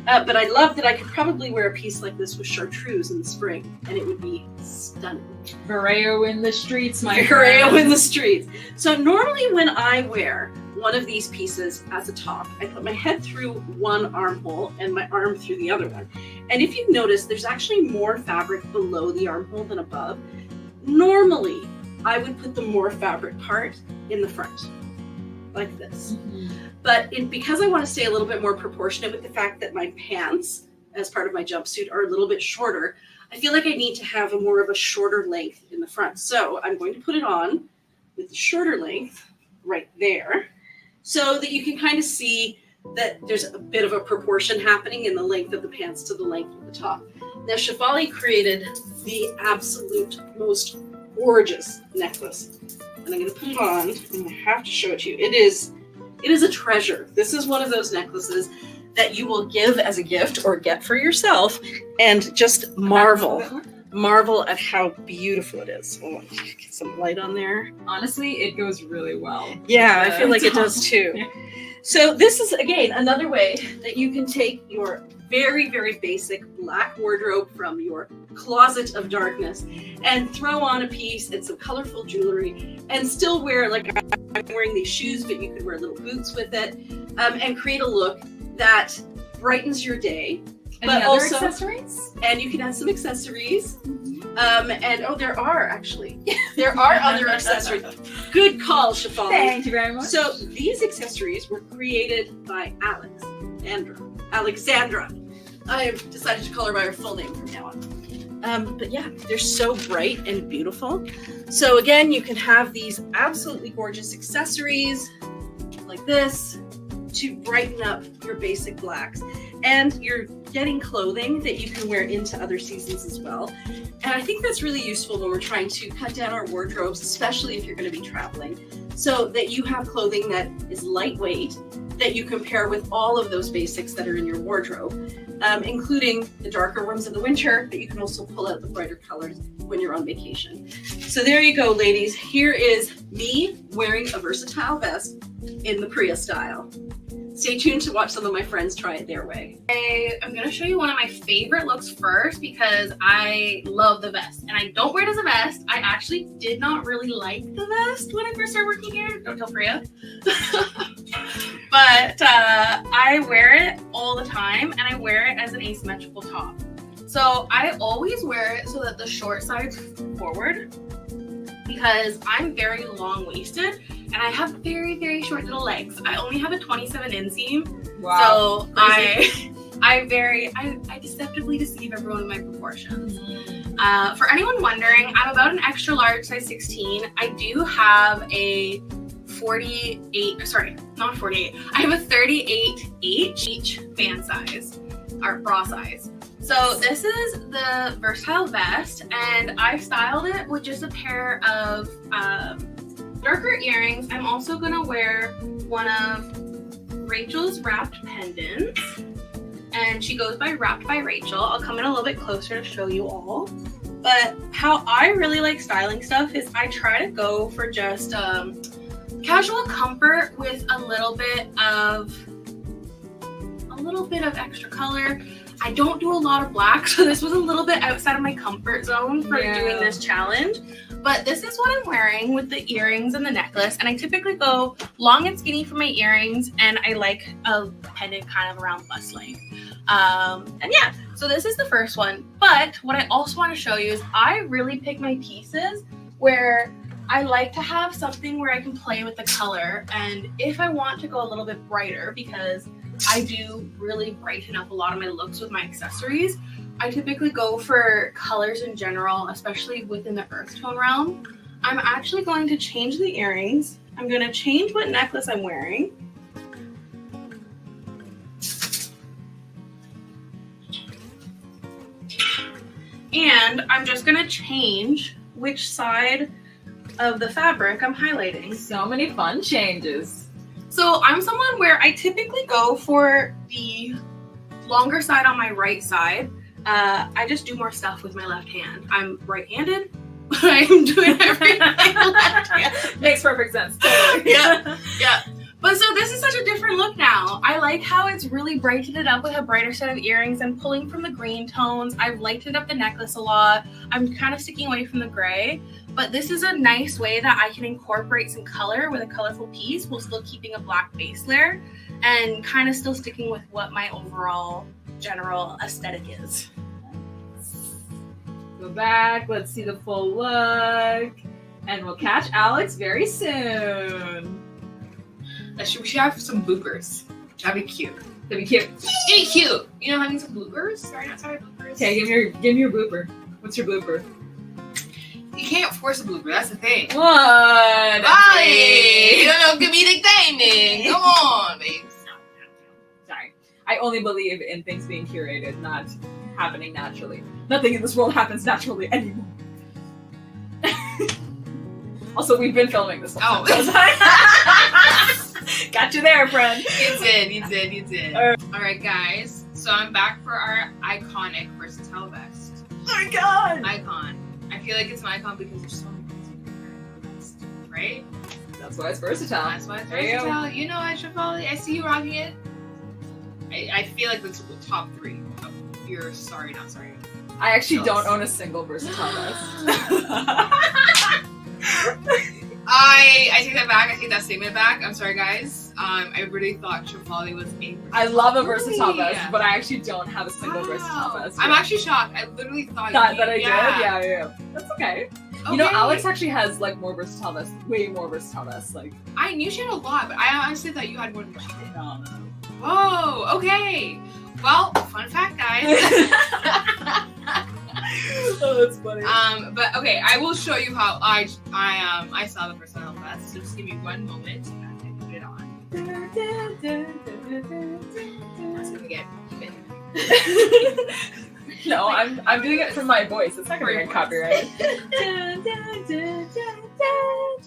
But I love that I could probably wear a piece like this with chartreuse in the spring and it would be stunning. Bereo in the streets, my Bereo friend. in the streets. So normally when I wear one of these pieces as a top, I put my head through one armhole and my arm through the other one. And if you notice, there's actually more fabric below the armhole than above. Normally, I would put the more fabric part in the front, like this. But because I want to stay a little bit more proportionate with the fact that my pants, as part of my jumpsuit, are a little bit shorter, I feel like I need to have more of a shorter length in the front. So I'm going to put it on with the shorter length right there, so that you can kind of see that there's a bit of a proportion happening in the length of the pants to the length of the top. Now, Shefali created the absolute most gorgeous necklace, and I'm going to put it on, and I have to show it to you. It is a treasure. This is one of those necklaces that you will give as a gift or get for yourself, and just marvel at how beautiful it is. Oh, get some light on there. Honestly, it goes really well. Yeah, I feel like it does too. So this is, again, another way that you can take your very, very basic black wardrobe from your closet of darkness and throw on a piece and some colorful jewelry and still wear, like I'm wearing these shoes, but you could wear little boots with it, and create a look that brightens your day. Any But other also accessories? And you can add some accessories. And there are other accessories. Good call, Shefali. Thank you very much. So these accessories were created by Alexandra. I've decided to call her by her full name from now on. But yeah, they're so bright and beautiful. So again, you can have these absolutely gorgeous accessories like this to brighten up your basic blacks. And you're getting clothing that you can wear into other seasons as well. And I think that's really useful when we're trying to cut down our wardrobes, especially if you're going to be traveling, so that you have clothing that is lightweight, that you can pair with all of those basics that are in your wardrobe, including the darker ones in the winter, but you can also pull out the brighter colors when you're on vacation. So there you go, ladies. Here is me wearing a versatile vest in the Priya style. Stay tuned to watch some of my friends try it their way. I'm going to show you one of my favorite looks first because I love the vest. And I don't wear it as a vest. I actually did not really like the vest when I first started working here. Don't tell Priya. But I wear it all the time, and I wear it as an asymmetrical top. So I always wear it so that the short side's forward, because I'm very long-waisted and I have very, very short little legs. I only have a 27 inseam. Wow. So I deceptively deceive everyone in my proportions. For anyone wondering, I'm about an extra large, size 16. I do have a 48, sorry, not 48. I have a 38H band size, or bra size. So this is the versatile vest, and I've styled it with just a pair of darker earrings. I'm also gonna wear one of Rachel's wrapped pendants, and she goes by Wrapped by Rachel. I'll come in a little bit closer to show you all. But how I really like styling stuff is I try to go for just casual comfort with a little bit of extra color. I don't do a lot of black, so this was a little bit outside of my comfort zone for doing this challenge. But this is what I'm wearing with the earrings and the necklace. And I typically go long and skinny for my earrings, and I like a pendant kind of around bust length. And yeah, so this is the first one. But what I also want to show you is I really pick my pieces where I like to have something where I can play with the color. And if I want to go a little bit brighter, because I do really brighten up a lot of my looks with my accessories, I typically go for colors in general, especially within the earth tone realm. I'm actually going to change the earrings. I'm going to change what necklace I'm wearing. And I'm just going to change which side of the fabric I'm highlighting. So many fun changes. So I'm someone where I typically go for the longer side on my right side. I just do more stuff with my left hand. I'm right-handed, but I'm doing everything left hand. Makes perfect sense. Yeah. But so this is such a different look now. I like how it's really brightened it up with a brighter set of earrings and pulling from the green tones. I've lightened up the necklace a lot. I'm kind of sticking away from the gray, but this is a nice way that I can incorporate some color with a colorful piece while still keeping a black base layer and kind of still sticking with what my overall general aesthetic is. Go back, let's see the full look, and we'll catch Alex very soon. We should have some bloopers. That'd be cute. That'd be cute. It'd be cute. You know, having some bloopers. Sorry, bloopers. Okay, give me your blooper. What's your blooper? You can't force a blooper. That's the thing. What? Bye. You don't know comedic timing. Come on, babes. Sorry. I only believe in things being curated, not happening naturally. Nothing in this world happens naturally anymore. Also, we've been filming this whole time. Got you there, friend. You did. All right, guys. So I'm back for our iconic versatile vest. Oh my god! Icon. I feel like it's an icon because there's so many things you can wear in the vest, right? That's why it's versatile. That's why it's versatile. You know, I should probably. I see you rocking it. I feel like that's the top 3 of your sorry, not sorry. I actually don't own a single versatile vest. I take that back. I take that statement back. I'm sorry, guys. I really thought Chipotle was a I love a versatile vest, but I actually don't have a single versatile vest. I'm actually shocked. I literally thought that I did. Yeah. That's okay. You know, Alex actually has like more versatile vests, way more versatile vests. Like I knew she had a lot, but I honestly thought you had more than she did. No. Whoa. Okay. Well, fun fact, guys. Oh, that's funny. But okay, I will show you how I saw the versatile vest. So just give me one moment and I put it on. That's gonna get even. No, I'm doing it from my voice. It's not gonna get copyrighted.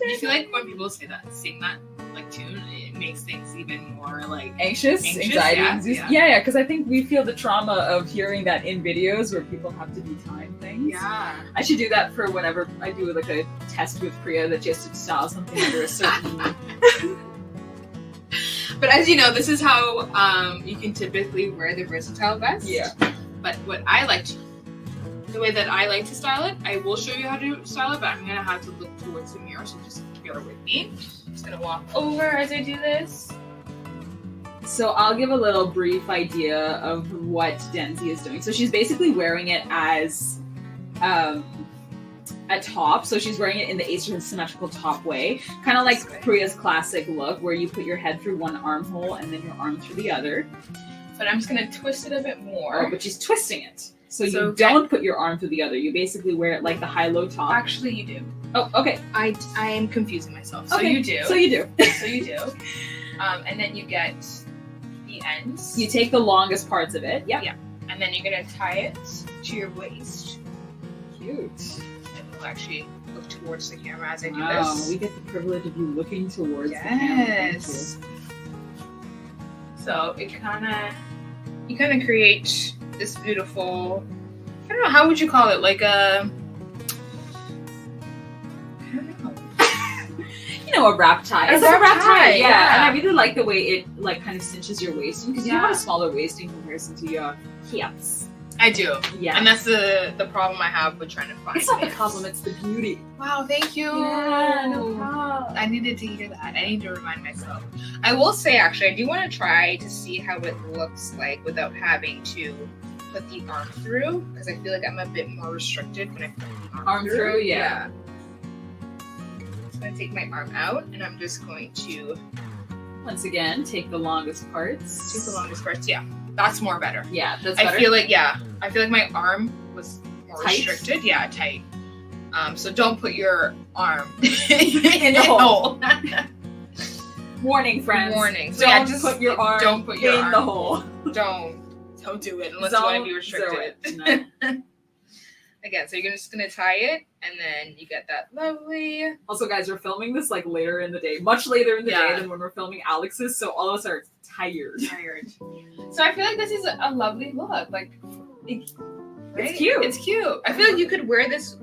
I feel like when people sing that like tune, it makes things even more like anxious, anxiety. Yeah, because I think we feel the trauma of hearing that in videos where people have to do time things. Yeah. I should do that for whenever I do like a test with Priya that she has to style something under a certain. But as you know, this is how you can typically wear the versatile vest. Yeah. But the way that I like to style it, I will show you how to style it, but I'm gonna have to look towards the mirror, so just bear with me. I'm just gonna walk over as I do this. So I'll give a little brief idea of what Denzi is doing. So she's basically wearing it as a top. So she's wearing it in the asymmetrical top way, kind of like Priya's classic look, where you put your head through one armhole and then your arm through the other. But I'm just gonna twist it a bit more. Oh, but she's twisting it. So you don't put your arm through the other. You basically wear it like the high-low top. Actually, you do. Oh, okay. I am confusing myself. So okay. you do. So you do. So you do. And then you get the ends. You take the longest parts of it. Yep. Yeah. And then you're gonna tie it to your waist. Cute. And we'll actually look towards the camera as I do wow, this. we get the privilege of you looking towards the camera. Yes. So it kind of, you kind of create this beautiful, I don't know, how would you call it? Like a, I don't know. You know, a wrap tie. It's like a wrap tie, yeah. yeah. And I really like the way it like kind of cinches your waist because you Yeah. have a smaller waist in comparison to your hips. I do. Yeah. And that's the problem I have with trying to find It's not the it. problem, it's the beauty. Wow, thank you. Yeah, no problem. I needed to hear that. I need to remind myself. I will say, actually, I do want to try to see how it looks like without having to put the arm through, because I feel like I'm a bit more restricted when I put the Arm through, yeah. So I'm going to take my arm out, and I'm just going to Once again, take the longest parts. take the longest parts. Yeah, that's more better. Yeah, that's better. I feel like my arm was more Tight? restricted. Yeah, tight. So don't put your arm In the hole. Warning, friends. Warning. So Don't yeah, just put your arm don't put your in arm the hole. Don't do it unless you want to be restricted. Do it. Again, so you're just gonna tie it, and then you get that lovely. Also, guys, we're filming this like later in the day, much later in the Yeah. day than when we're filming Alex's, so all of us are tired. So I feel like this is a lovely look. Like, It's right? cute. It's cute. I feel like you could wear this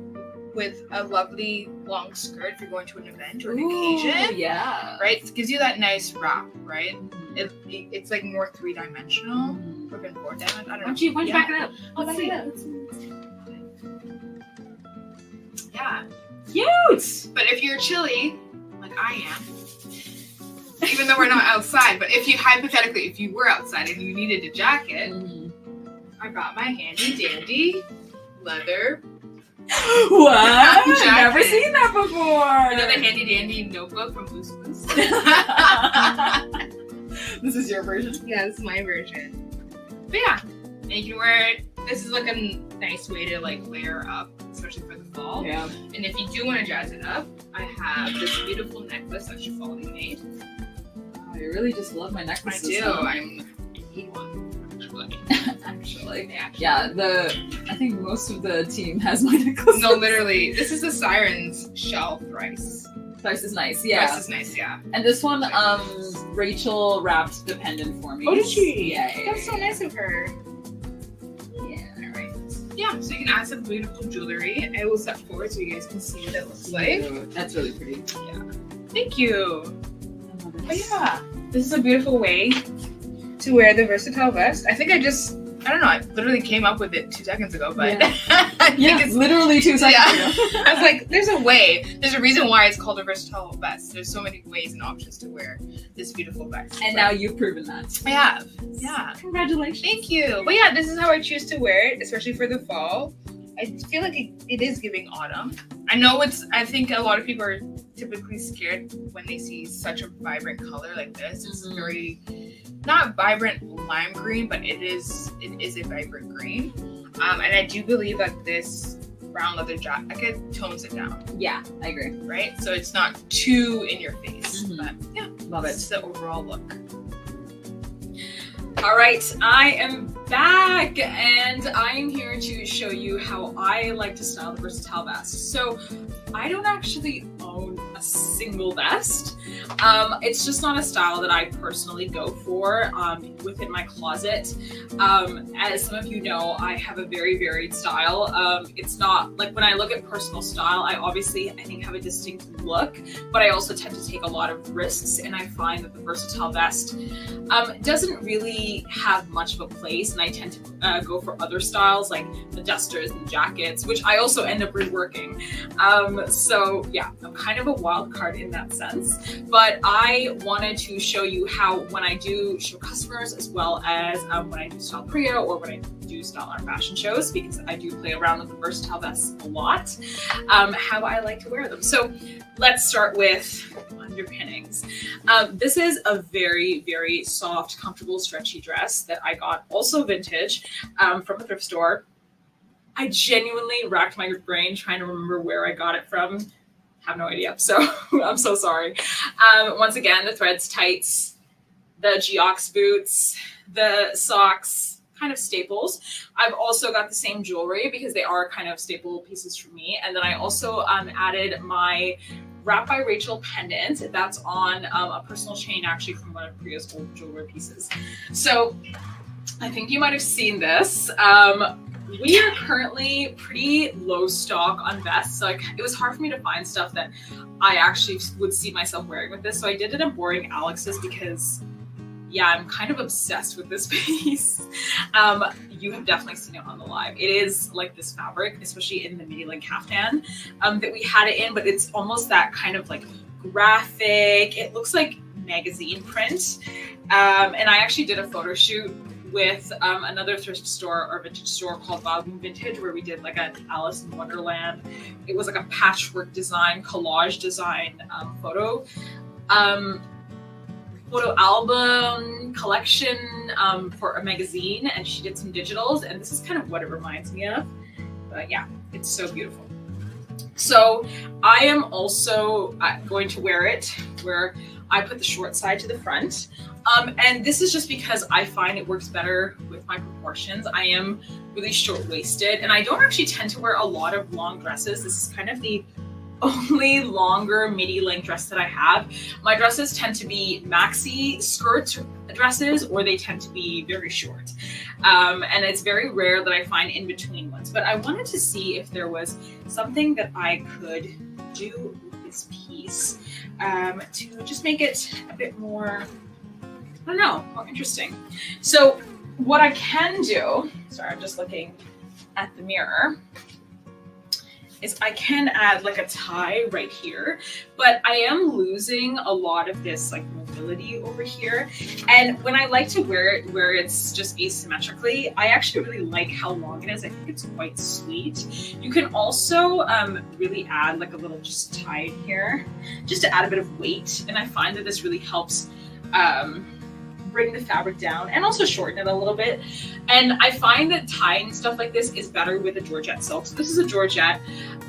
with a lovely long skirt if you're going to an event or an occasion. Yeah. Right? It gives you that nice wrap, right? It's like more three-dimensional. Or been four-dimensional. I don't know. Why don't you back it up? Oh, Let's back see. it up. Yeah. Cute! But if you're chilly, like I am, even though we're not outside, but if you were outside and you needed a jacket, I got my handy dandy leather. What? I've Jacket. never seen that before. Another handy dandy notebook from Loose Loose. This is your version. Yeah, this is my version. But yeah, and you can wear it. This is like a nice way to like layer up, especially for the fall. Yeah. And if you do want to jazz it up, I have this beautiful necklace that Shifali made. I really just love my I necklaces. do. though. I need one. Actually. Yeah. Yeah, I think most of the team has my necklaces. No, literally. This is the Siren's shell thrice. Thrice is nice, yeah. Thrice is nice, yeah. And this one, Rachel wrapped the pendant for me. Oh, did she? Yeah. That's so nice of her. Yeah. Alright. Yeah, so you can add some beautiful jewelry. I will step forward so you guys can see what it looks like. Ooh, that's really pretty. Thank you. But yeah, this is a beautiful way to wear the versatile vest. I think I don't know, I literally came up with it 2 seconds ago, but I think it's literally 2 seconds ago. I was like, there's a reason why it's called a versatile vest. There's so many ways and options to wear this beautiful vest. And now you've proven that. I have. Yeah. Congratulations. Thank you. But yeah, this is how I choose to wear it, especially for the fall. I feel like it is giving autumn. I think a lot of people are typically scared when they see such a vibrant color like this. It's very, not vibrant lime green, but it is a vibrant green. And I do believe that this brown leather jacket tones it down. Yeah, I agree. Right? So it's not too in your face. Mhm. But yeah, Love it. it's the overall look. All right, I am back and I am here to show you how I like to style the versatile vest. So I don't actually own a single vest. It's just not a style that I personally go for within my closet. As some of you know, I have a very varied style. It's not like when I look at personal style, I think have a distinct look, but I also tend to take a lot of risks, and I find that the versatile vest doesn't really have much of a place, and I tend to go for other styles like the dusters and jackets, which I also end up reworking. So yeah, I'm kind of a wild card in that sense, but I wanted to show you how when I do show customers, as well as when I do style Priya or when I do style our fashion shows, because I do play around with the versatile vests a lot, how I like to wear them. So let's start with underpinnings. This is a very, very soft, comfortable, stretchy dress that I got also vintage from a thrift store. I genuinely racked my brain trying to remember where I got it from. Have no idea, so I'm so sorry. Once again, the threads tights, the Geox boots, the socks, kind of staples. I've also got the same jewelry because they are kind of staple pieces for me. And then I also added my Wrap by Rachel pendant. That's on a personal chain actually from one of Priya's old jewelry pieces. So I think you might have seen this. We are currently pretty low stock on vests, so it was hard for me to find stuff that I actually would see myself wearing with this. So I did it in boring Alex's because, yeah, I'm kind of obsessed with this piece. You have definitely seen it on the live. It is like this fabric, especially in the midi length caftan that we had it in, but it's almost that kind of like graphic. It looks like magazine print. And I actually did a photo shoot with another thrift store or vintage store called Volume Vintage, where we did like an Alice in Wonderland. It was like a patchwork design, collage design photo album collection for a magazine, and she did some digitals, and this is kind of what it reminds me of. But yeah, it's so beautiful. So I am also going to wear it where I put the short side to the front. And this is just because I find it works better with my proportions. I am really short-waisted, and I don't actually tend to wear a lot of long dresses. This is kind of the only longer midi length dress that I have. My dresses tend to be maxi skirt dresses, or they tend to be very short. And it's very rare that I find in-between ones. But I wanted to see if there was something that I could do with this piece to just make it a bit more, I don't know, more interesting. So what I can do, sorry, I'm just looking at the mirror, is I can add like a tie right here, but I am losing a lot of this like mobility over here. And when I like to wear it where it's just asymmetrically, I actually really like how long it is. I think it's quite sweet. You can also really add like a little just tie in here, just to add a bit of weight. And I find that this really helps bring the fabric down and also shorten it a little bit. And I find that tying stuff like this is better with a Georgette silk. So this is a Georgette,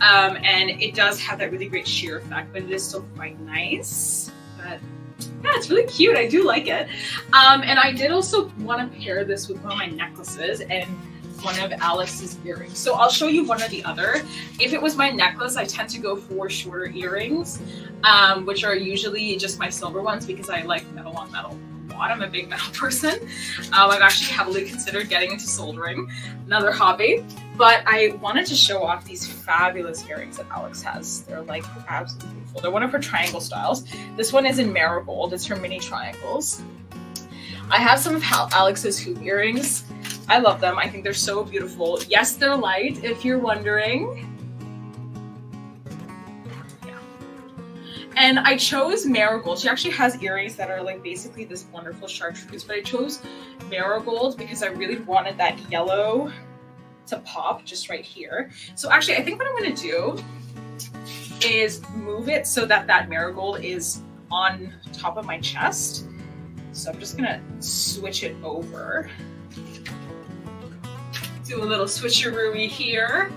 and it does have that really great sheer effect, but it is still quite nice. But yeah, it's really cute. I do like it. And I did also want to pair this with one of my necklaces and one of Alex's earrings. So I'll show you one or the other. If it was my necklace, I tend to go for shorter earrings, which are usually just my silver ones because I like metal on metal. I'm a big metal person. I've actually heavily considered getting into soldering, another hobby, but I wanted to show off these fabulous earrings that Alex has. They're like absolutely beautiful. They're one of her triangle styles. This one is in marigold. It's her mini triangles. I have some of Alex's hoop earrings. I love them. I think they're so beautiful. Yes, they're light, if you're wondering. And I chose marigold. She actually has earrings that are like basically this wonderful chartreuse, but I chose marigold because I really wanted that yellow to pop just right here. So actually, I think what I'm gonna do is move it so that that marigold is on top of my chest. So I'm just gonna switch it over. Do a little switcheroo here.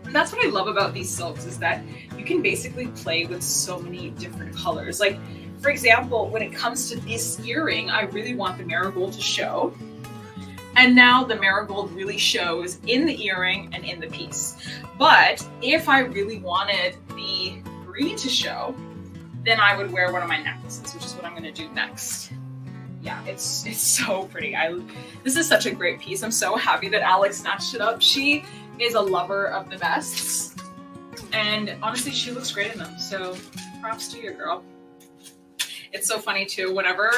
And that's what I love about these silks, is that you can basically play with so many different colors. Like, for example, when it comes to this earring, I really want the marigold to show. And now the marigold really shows in the earring and in the piece. But if I really wanted the green to show, then I would wear one of my necklaces, which is what I'm gonna do next. Yeah, it's so pretty. This is such a great piece. I'm so happy that Alex snatched it up. She is a lover of the vests, and honestly, she looks great in them. So props to you, girl. It's so funny too. Whenever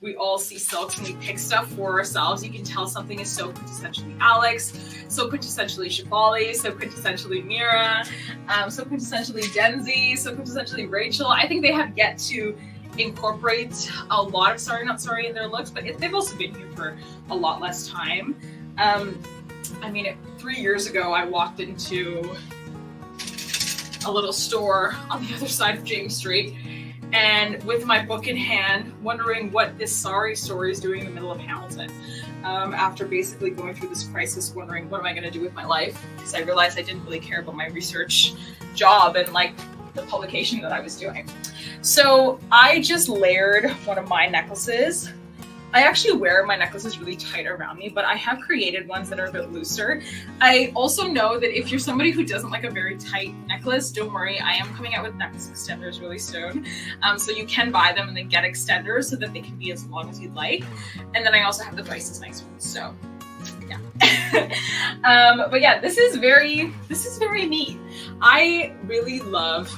we all see silks and we pick stuff for ourselves, you can tell something is so quintessentially Alex, so quintessentially Shefali, so quintessentially Mira, so quintessentially Denzi, so quintessentially Rachel. I think they have yet to incorporate a lot of sariKNOTsari in their looks, but they've also been here for a lot less time. I mean, 3 years ago, I walked into a little store on the other side of James Street, and with my book in hand, wondering what this sari store is doing in the middle of Hamilton. After basically going through this crisis, wondering what am I going to do with my life, because I realized I didn't really care about my research job and like the publication that I was doing. So I just layered one of my necklaces I actually wear my necklaces really tight around me, but I have created ones that are a bit looser. I also know that if you're somebody who doesn't like a very tight necklace, don't worry, I am coming out with necklace extenders really soon. So you can buy them and then get extenders so that they can be as long as you'd like. And then I also have the twice nice ones, so yeah. But yeah, this is very neat. I really love,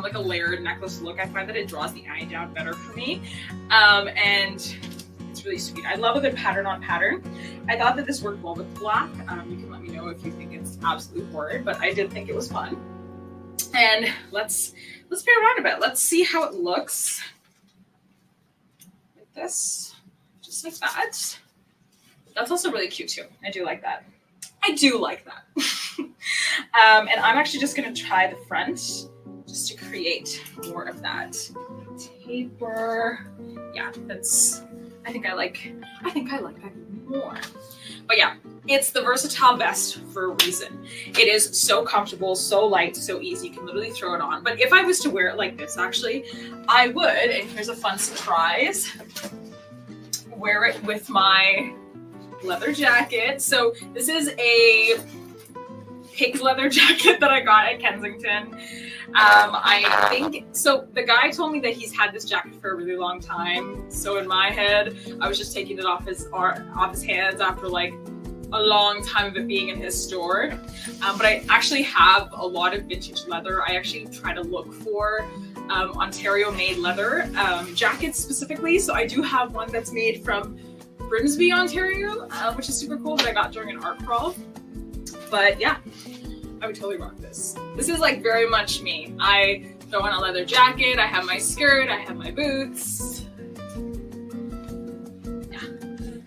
like a layered necklace look. I find that it draws the eye down better for me. And it's really sweet. I love a good pattern on pattern. I thought that this worked well with black. You can let me know if you think it's absolutely horrid, but I did think it was fun. And let's play around a bit. Let's see how it looks. Like this, just like that. That's also really cute too. I do like that. And I'm actually just going to try the front just to create more of that taper. Yeah, I think I like that even more. But yeah, it's the versatile vest for a reason. It is so comfortable, so light, so easy. You can literally throw it on. But if I was to wear it like this, actually, I would, and here's a fun surprise, wear it with my leather jacket. So this is a pink leather jacket that I got at Kensington. I think, so the guy told me that he's had this jacket for a really long time. So in my head, I was just taking it off his hands after like a long time of it being in his store. But I actually have a lot of vintage leather. I actually try to look for Ontario made leather jackets specifically. So I do have one that's made from Grimsby, Ontario, which is super cool, that I got during an art crawl. But yeah, I would totally rock this. This is like very much me. I throw on a leather jacket, I have my skirt, I have my boots. Yeah.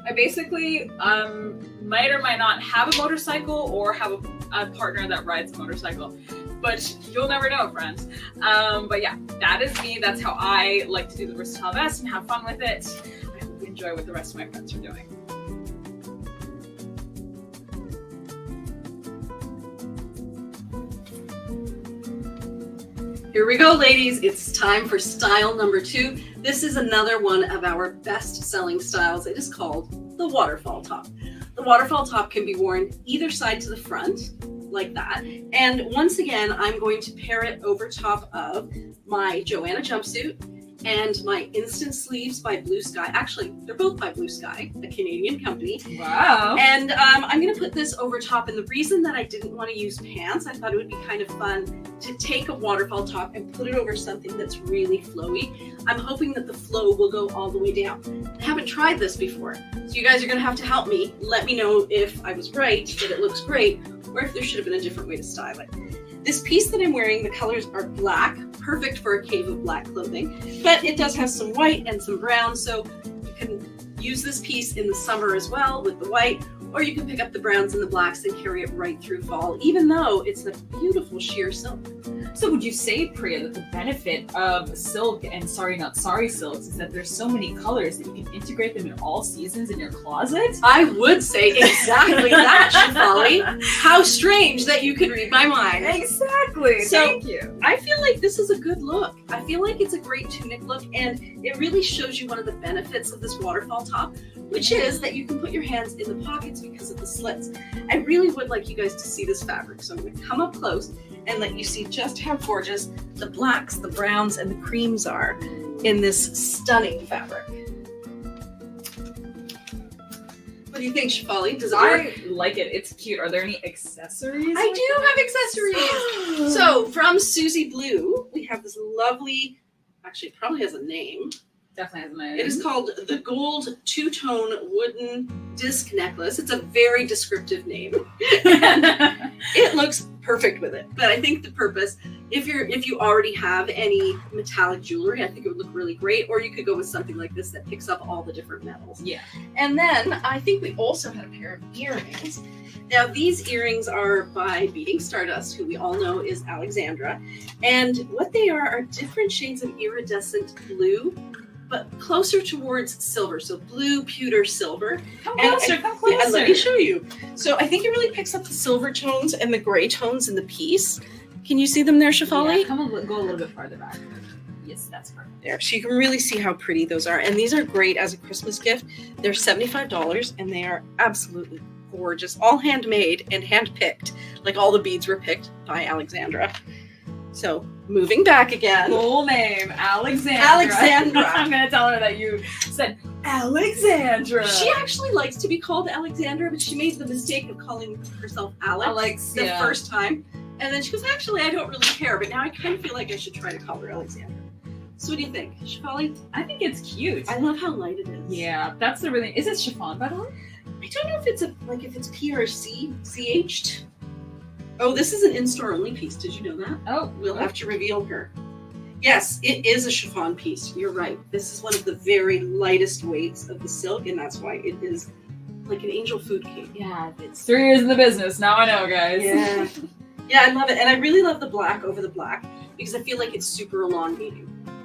I basically might or might not have a motorcycle or have a partner that rides a motorcycle. But you'll never know, friends. But yeah, that is me. That's how I like to do the versatile vest and have fun with it. I hope you enjoy what the rest of my friends are doing. Here we go, ladies. It's time for style number 2. This is another one of our best-selling styles. It is called the waterfall top. The waterfall top can be worn either side to the front, like that. And once again, I'm going to pair it over top of my Joanna jumpsuit and my Instant Sleeves by Blue Sky. Actually, they're both by Blue Sky, a Canadian company. Wow. And I'm going to put this over top. And the reason that I didn't want to use pants, I thought it would be kind of fun to take a waterfall top and put it over something that's really flowy. I'm hoping that the flow will go all the way down. I haven't tried this before, so you guys are going to have to help me. Let me know if I was right, that it looks great, or if there should have been a different way to style it. This piece that I'm wearing, the colors are black, perfect for a cave of black clothing, but it does have some white and some brown, so you can use this piece in the summer as well with the white, or you can pick up the browns and the blacks and carry it right through fall, even though it's a beautiful sheer silk. So would you say, Priya, that the benefit of silk and sariKNOTsari silks is that there's so many colors that you can integrate them in all seasons in your closet? I would say exactly that, Shefali. How strange that you could read my mind. Exactly. So, thank you. I feel like this is a good look. I feel like it's a great tunic look, and it really shows you one of the benefits of this waterfall top, which is that you can put your hands in the pockets because of the slits. I really would like you guys to see this fabric, so I'm going to come up close and let you see just how gorgeous the blacks, the browns, and the creams are in this stunning fabric. What do you think, Shefali? Does it work? I like it. It's cute. Are there any accessories? I do have accessories. So from Susie Blue, we have this lovely, actually it probably has a name. Definitely has my name. It is called the Gold Two-Tone Wooden Disc Necklace. It's a very descriptive name. It looks perfect with it. But I think the purpose, if you already have any metallic jewelry, I think it would look really great. Or you could go with something like this that picks up all the different metals. Yeah. And then I think we also had a pair of earrings. Now these earrings are by Beating Stardust, who we all know is Alexandra. And what they are different shades of iridescent blue, but closer towards silver. So blue, pewter, silver. Come closer. Yeah, let me show you. So I think it really picks up the silver tones and the gray tones in the piece. Can you see them there, Shefali? Yeah, go a little bit farther back. Yes, that's perfect. There, so you can really see how pretty those are. And these are great as a Christmas gift. They're $75 and they are absolutely gorgeous. All handmade and hand-picked. Like all the beads were picked by Alexandra. So moving back again. Full name, Alexandra. Alexandra. I'm going to tell her that you said Alexandra. She actually likes to be called Alexandra, but she made the mistake of calling herself Alex the first time. And then she goes, actually, I don't really care. But now I kind of feel like I should try to call her Alexandra. So what do you think, Shefali? I think it's cute. I love how light it is. Yeah, that's the really. Is it chiffon, by the way? I don't know if it's if it's P or C, CH'd. Oh, this is an in-store only piece. Did you know that? Oh, We'll have to reveal her. Yes, it is a chiffon piece. You're right. This is one of the very lightest weights of the silk, and that's why it is like an angel food cake. Yeah, it's 3 years in the business. Now I know, guys. Yeah. Yeah, I love it. And I really love the black over the black because I feel like it's super elongating.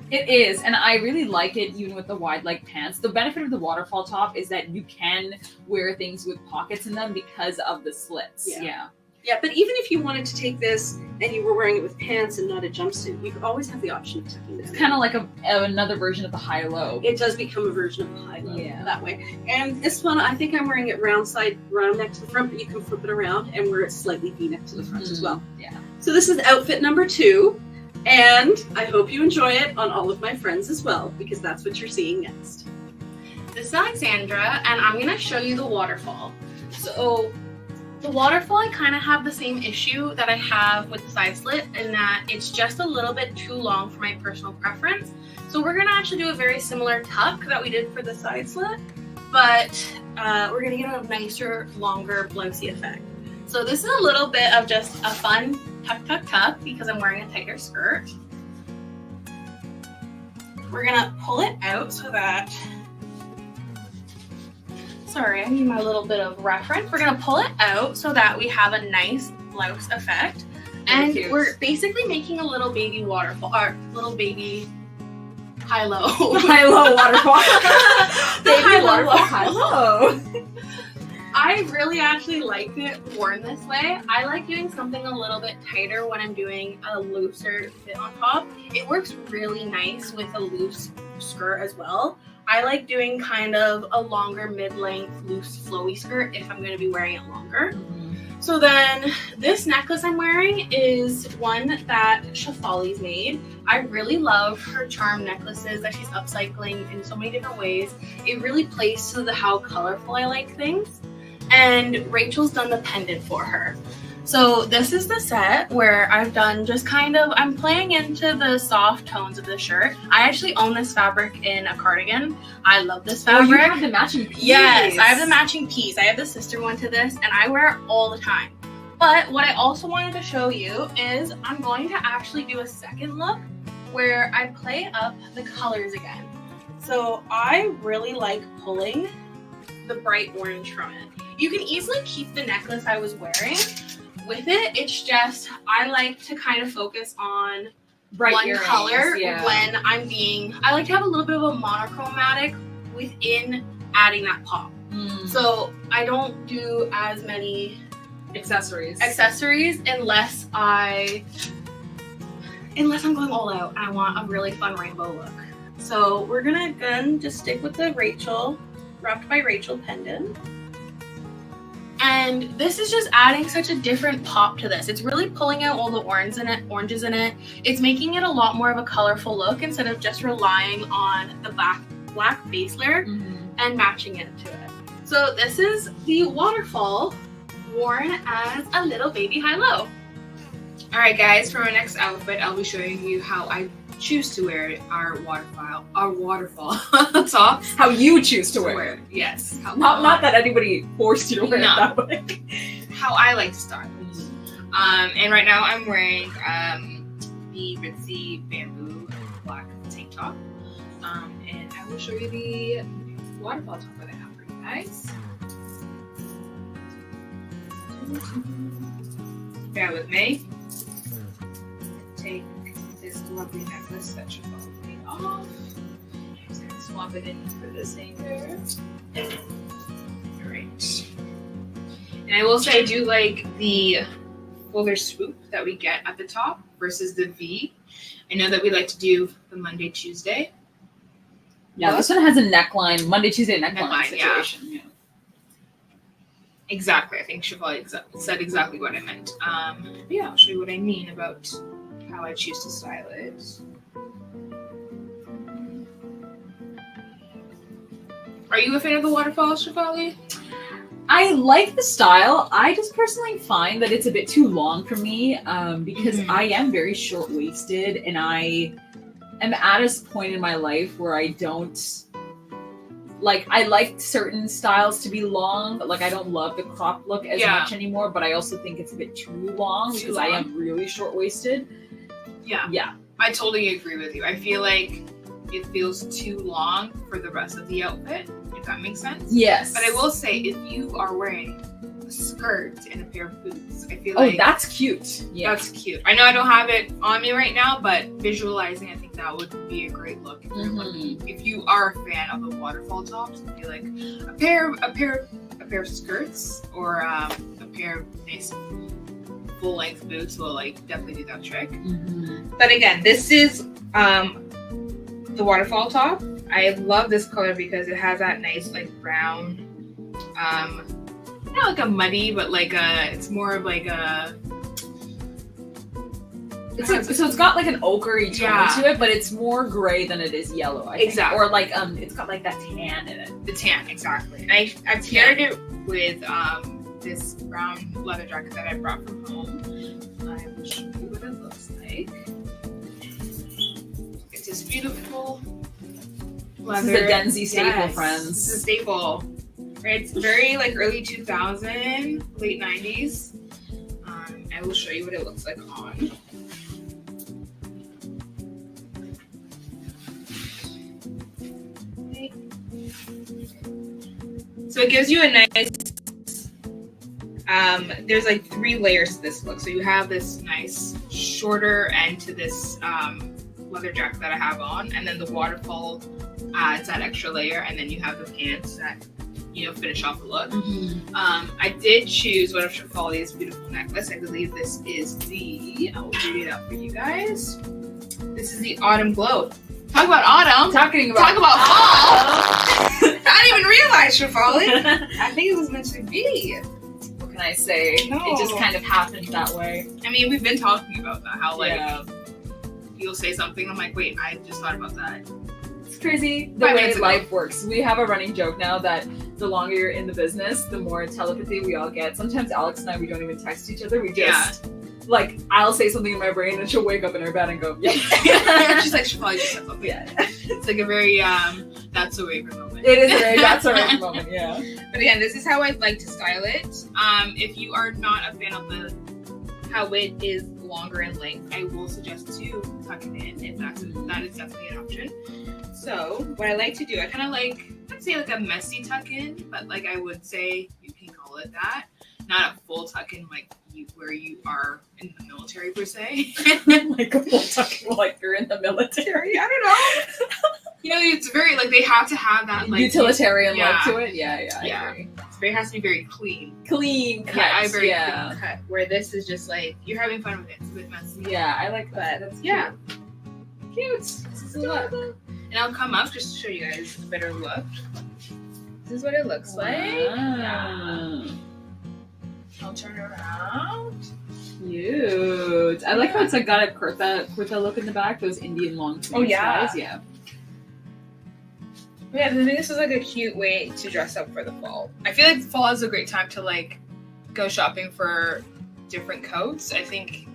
It is, and I really like it even with the wide leg pants. The benefit of the waterfall top is that you can wear things with pockets in them because of the slits. Yeah. Yeah, but even if you wanted to take this and you were wearing it with pants and not a jumpsuit, you could always have the option of tucking it in. It's kind of like another version of the high-low. It does become a version of the high-low Yeah. that way. And this one, I think I'm wearing it round neck to the front, but you can flip it around and wear it slightly V-neck to the front as well. Yeah. So this is outfit number 2, and I hope you enjoy it on all of my friends as well, because that's what you're seeing next. This is Alexandra, and I'm going to show you the waterfall. So the waterfall, I kind of have the same issue that I have with the side slit in that it's just a little bit too long for my personal preference. So we're going to actually do a very similar tuck that we did for the side slit, but we're going to get a nicer, longer, blousey effect. So this is a little bit of just a fun tuck, tuck, tuck because I'm wearing a tighter skirt. We're going to pull it out so that... Sorry, I need my little bit of reference. We're gonna pull it out so that we have a nice blouse effect. And we're basically making a little baby waterfall, or little baby high-low. High-low waterfall. Baby waterfall High-low. I really actually liked it worn this way. I like doing something a little bit tighter when I'm doing a looser fit on top. It works really nice with a loose skirt as well. I like doing kind of a longer mid-length, loose, flowy skirt if I'm going to be wearing it longer. So then this necklace I'm wearing is one that Shefali's made. I really love her charm necklaces that she's upcycling in so many different ways. It really plays to how colorful I like things. And Rachel's done the pendant for her. So this is the set where I've done just kind of, I'm playing into the soft tones of the shirt. I actually own this fabric in a cardigan. I love this fabric. Oh, you have the matching piece. Yes, I have the matching piece. I have the sister one to this and I wear it all the time. But what I also wanted to show you is I'm going to actually do a second look where I play up the colors again. So I really like pulling the bright orange from it. You can easily keep the necklace I was wearing with it. It's just I like to kind of focus on bright one earrings, color yeah. when I like to have a little bit of a monochromatic within adding that pop. So I don't do as many accessories unless I'm going all out and I want a really fun rainbow look. So we're gonna again just stick with the Rachel, wrapped by Rachel pendant. And this is just adding such a different pop to this. It's really pulling out all the oranges in it. It's making it a lot more of a colorful look instead of just relying on the black base layer and matching it to it. So this is the waterfall worn as a little baby high-low. All right, guys, for our next outfit, I'll be showing you how I choose to wear our waterfall top. How you choose to wear it. Yes. Not that anybody forced you to wear it that way. How I like to style it. And right now I'm wearing the ritzy bamboo black tank top. And I will show you the waterfall top that I have for you guys. Bear with me. Take this lovely necklace that should fall me off. Just gonna swap it in for this hanger. Great. And I will say I do like the fuller swoop that we get at the top versus the V. I know that we like to do the Monday, Tuesday. Yeah, this one has a neckline, Monday, Tuesday neckline situation. Yeah. Exactly. I think Chevalier said exactly what I meant. Yeah, I'll show you what I mean about how I choose to style it. Are you a fan of the waterfall, Chevalier? I like the style. I just personally find that it's a bit too long for me because I am very short-waisted, and I am at a point in my life where I don't like. I like certain styles to be long, but like I don't love the crop look as much anymore. But I also think it's a bit too long because I am really short-waisted. Yeah. I totally agree with you. I feel like it feels too long for the rest of the outfit, if that makes sense. Yes. But I will say, if you are wearing a skirt and a pair of boots, I feel like that's cute. Yeah, that's cute. I know I don't have it on me right now, but visualizing, I think that would be a great look. If you're looking, if you are a fan of the waterfall tops, I feel like a pair of skirts or a pair of nice full length boots will like definitely do that trick. But again, this is the waterfall top. I love this color because it has that nice like brown, not like a muddy, but like it's more of like a. So it's got like an ochre-y tone to it, but it's more gray than it is yellow. I think. Exactly. Or like it's got like that tan in it. The tan, exactly. And I've paired it with this brown leather jacket that I brought from home. I will show you what it looks like. It's this beautiful leather. This is a Denzi staple, friends. This is a staple. Right? It's very like early 2000, late 90s. I will show you what it looks like on. Okay. So it gives you a nice. There's like 3 layers to this look. So you have this nice shorter end to this leather jacket that I have on, and then the waterfall adds that extra layer, and then you have the pants that finish off the look. I did choose one of Chevalier's beautiful necklace. I believe this is I will read it out for you guys. This is the Autumn Glow. Talk about autumn. Talk about fall. I didn't even realize, Chevalier. I think it was meant to be. What can I say? It just kind of happened that way. I mean, we've been talking about that. How like you'll say something, I'm like, wait, I just thought about that. It's crazy the way life works. We have a running joke now that the longer you're in the business, the more telepathy we all get. Sometimes Alex and I, we don't even text each other. We just like, I'll say something in my brain and she'll wake up in her bed and go, yep. She's like, Chevalier just said something. Yeah. It's like a very that's a Raven moment. It is a very that's a Raven moment, yeah. But again, this is how I'd like to style it. If you are not a fan of how it is longer in length, I will suggest to tuck it in if that is definitely an option. So what I like to do, I kind of like, I'd say like a messy tuck in, but like I would say you can call it that. Not a full tuck in like where you are in the military per se. Like a full tuck in like you're in the military. I don't know. It's very like they have to have that like utilitarian look to it. Yeah. I agree. It has to be very clean cut. Yeah, clean cut. Where this is just like you're having fun with it. It's a bit messy. Yeah, I like that. That's cute. This is a lot. And I'll come up just to show you guys a better look. This is what it looks like. Yeah. I'll turn around. Cute. I like how it's like got a kurta look in the back. Those Indian long sleeves. Yeah. Yeah, I think this is like a cute way to dress up for the fall. I feel like fall is a great time to like go shopping for different coats. I think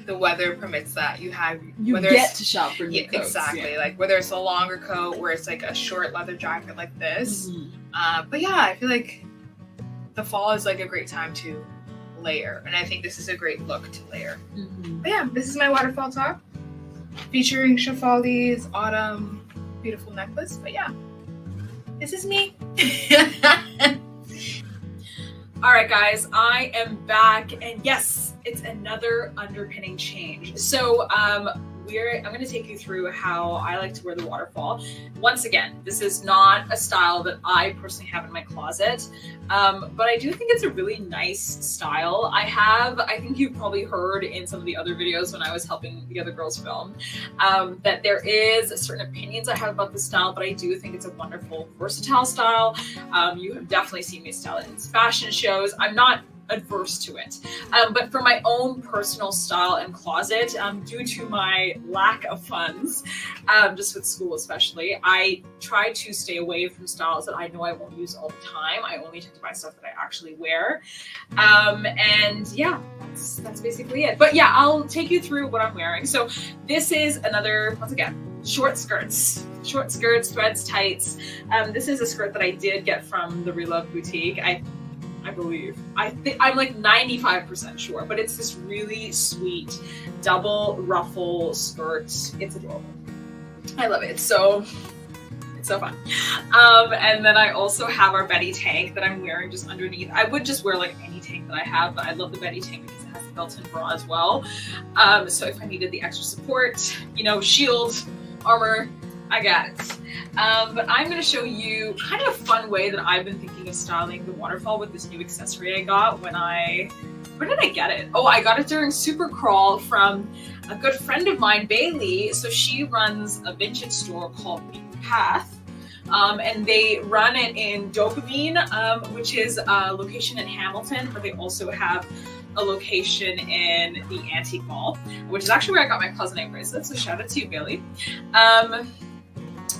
the weather permits that. You get to shop for new coats. Exactly. Like whether it's a longer coat, where it's like a short leather jacket like this. But yeah, I feel like the fall is like a great time to layer, and I think this is a great look to layer. But yeah, this is my waterfall top featuring Chevalier's autumn beautiful necklace. But yeah, this is me. All right, guys, I am back, and yes, it's another underpinning change. So I'm going to take you through how I like to wear the waterfall. Once again, this is not a style that I personally have in my closet, but I do think it's a really nice style. I think you've probably heard in some of the other videos when I was helping the other girls film, that there is certain opinions I have about the style, but I do think it's a wonderful, versatile style. You have definitely seen me style it in fashion shows. I'm not adverse to it, but for my own personal style and closet, due to my lack of funds, just with school especially, I try to stay away from styles that I know I won't use all the time. I only tend to buy stuff that I actually wear, and yeah, that's basically it. But yeah, I'll take you through what I'm wearing. So this is another, once again, short skirts, threads, tights. This is a skirt that I did get from the Relove Boutique. I believe. I think I'm like 95% sure, but it's this really sweet double ruffle skirt. It's adorable. I love it. It's so fun. And then I also have our Betty tank that I'm wearing just underneath. I would just wear like any tank that I have, but I love the Betty tank because it has a built-in bra as well. So if I needed the extra support, you know, shield, armor, I got it. But I'm going to show you kind of a fun way that I've been thinking of styling the waterfall with this new accessory I got where did I get it? Oh, I got it during Super Crawl from a good friend of mine, Bailey. So she runs a vintage store called Beaten Path. And they run it in Dopamine, which is a location in Hamilton, but they also have a location in the Antique Mall, which is actually where I got my Closet Night bracelet. So shout out to you, Bailey.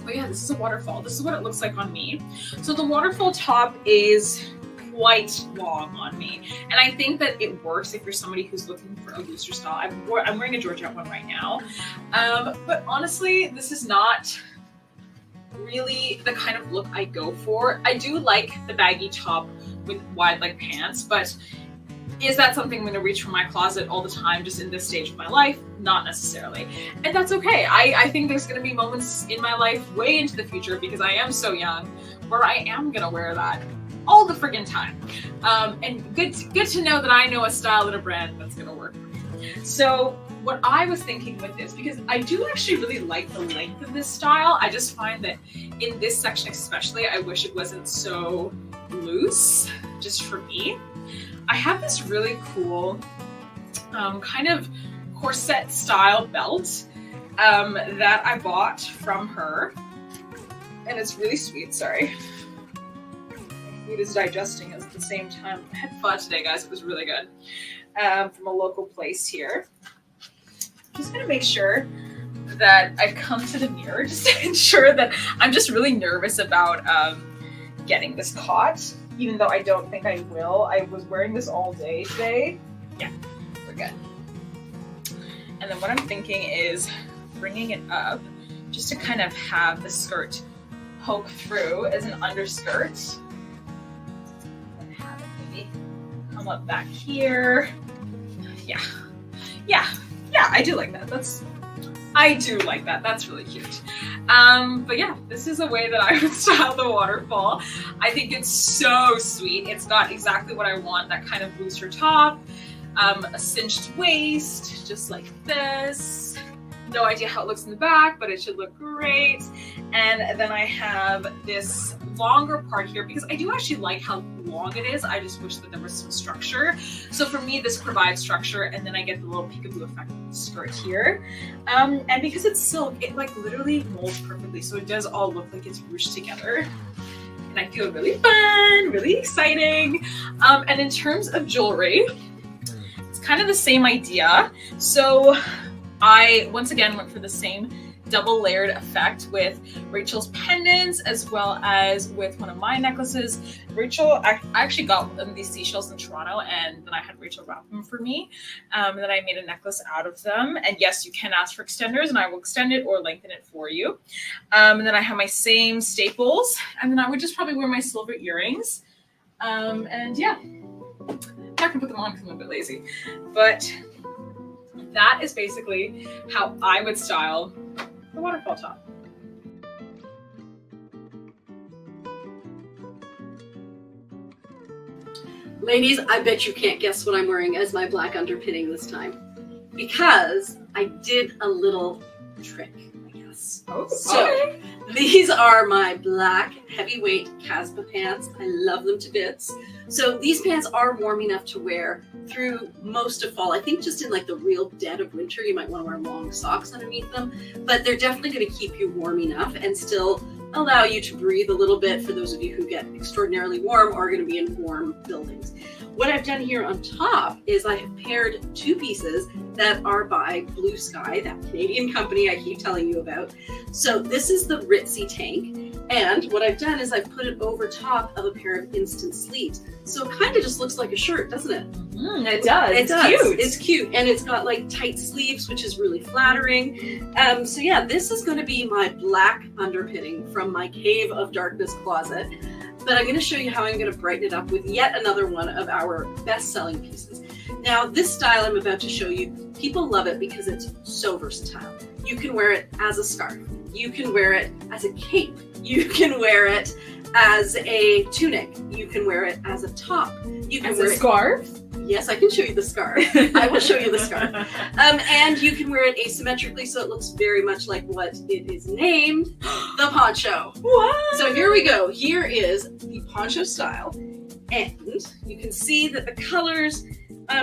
But yeah, this is a waterfall. This is what it looks like on me. So the waterfall top is quite long on me, and I think that it works if you're somebody who's looking for a looser style. I'm wearing a Georgette one right now, but honestly, this is not really the kind of look I go for. I do like the baggy top with wide leg pants, but is that something I'm going to reach from my closet all the time just in this stage of my life? Not necessarily. And that's okay. I think there's going to be moments in my life way into the future, because I am so young, where I am going to wear that all the friggin' time. And good to know that I know a style and a brand that's going to work for me. So what I was thinking with this, because I do actually really like the length of this style, I just find that in this section especially, I wish it wasn't so loose, just for me. I have this really cool kind of corset style belt that I bought from her, and it's really sweet. Sorry, my food is digesting at the same time. I had fun today, guys. It was really good, from a local place here. I'm just gonna make sure that I come to the mirror just to ensure that I'm just really nervous about getting this caught, even though I don't think I will. I was wearing this all day today. Yeah, we're good. And then what I'm thinking is bringing it up just to kind of have the skirt poke through as an underskirt. And have it maybe come up back here. Yeah, I do like that. I do like that. That's really cute. But yeah, this is a way that I would style the waterfall. I think it's so sweet. It's got exactly what I want, that kind of looser top, a cinched waist, just like this. No idea how it looks in the back, but it should look great. And then I have this longer part here because I do actually like how long it is. I just wish that there was some structure. So for me, this provides structure, and then I get the little peekaboo effect of the skirt here. And because it's silk, it like literally molds perfectly. So it does all look like it's ruched together. And I feel really fun, really exciting. And in terms of jewelry, it's kind of the same idea. So I, once again, went for the same double layered effect with Rachel's pendants as well as with one of my necklaces. Rachel, I actually got these seashells in Toronto, and then I had Rachel wrap them for me. And then I made a necklace out of them. And yes, you can ask for extenders, and I will extend it or lengthen it for you. And then I have my same staples, and then I would just probably wear my silver earrings. And yeah, I'm not gonna put them on because I'm a bit lazy, but that is basically how I would style the waterfall top. Ladies, I bet you can't guess what I'm wearing as my black underpinning this time. Because I did a little trick, I guess. Oh, So, okay. these are my black heavyweight Casbah pants. I love them to bits. So these pants are warm enough to wear through most of fall. I think just in like the real dead of winter, you might want to wear long socks underneath them, but they're definitely going to keep you warm enough and still allow you to breathe a little bit for those of you who get extraordinarily warm or are going to be in warm buildings. What I've done here on top is I have paired two pieces that are by Blue Sky, that Canadian company I keep telling you about. So this is the Ritzy tank, and what I've done is I've put it over top of a pair of instant sleeves. So it kind of just looks like a shirt, doesn't it? It does. It It's does. cute. It's cute, and it's got like tight sleeves, which is really flattering. So yeah, this is going to be my black underpinning from my Cave of Darkness closet. But I'm going to show you how I'm going to brighten it up with yet another one of our best-selling pieces. Now, this style I'm about to show you, people love it because it's so versatile. You can wear it as a scarf. You can wear it as a cape. You can wear it as a tunic. You can wear it as a top. You can As wear a it. scarf? Yes, I can show you the scarf. I will show you the scarf. And you can wear it asymmetrically, so it looks very much like what it is named, the poncho. What? So here we go. Here is the poncho style. And you can see that the colors,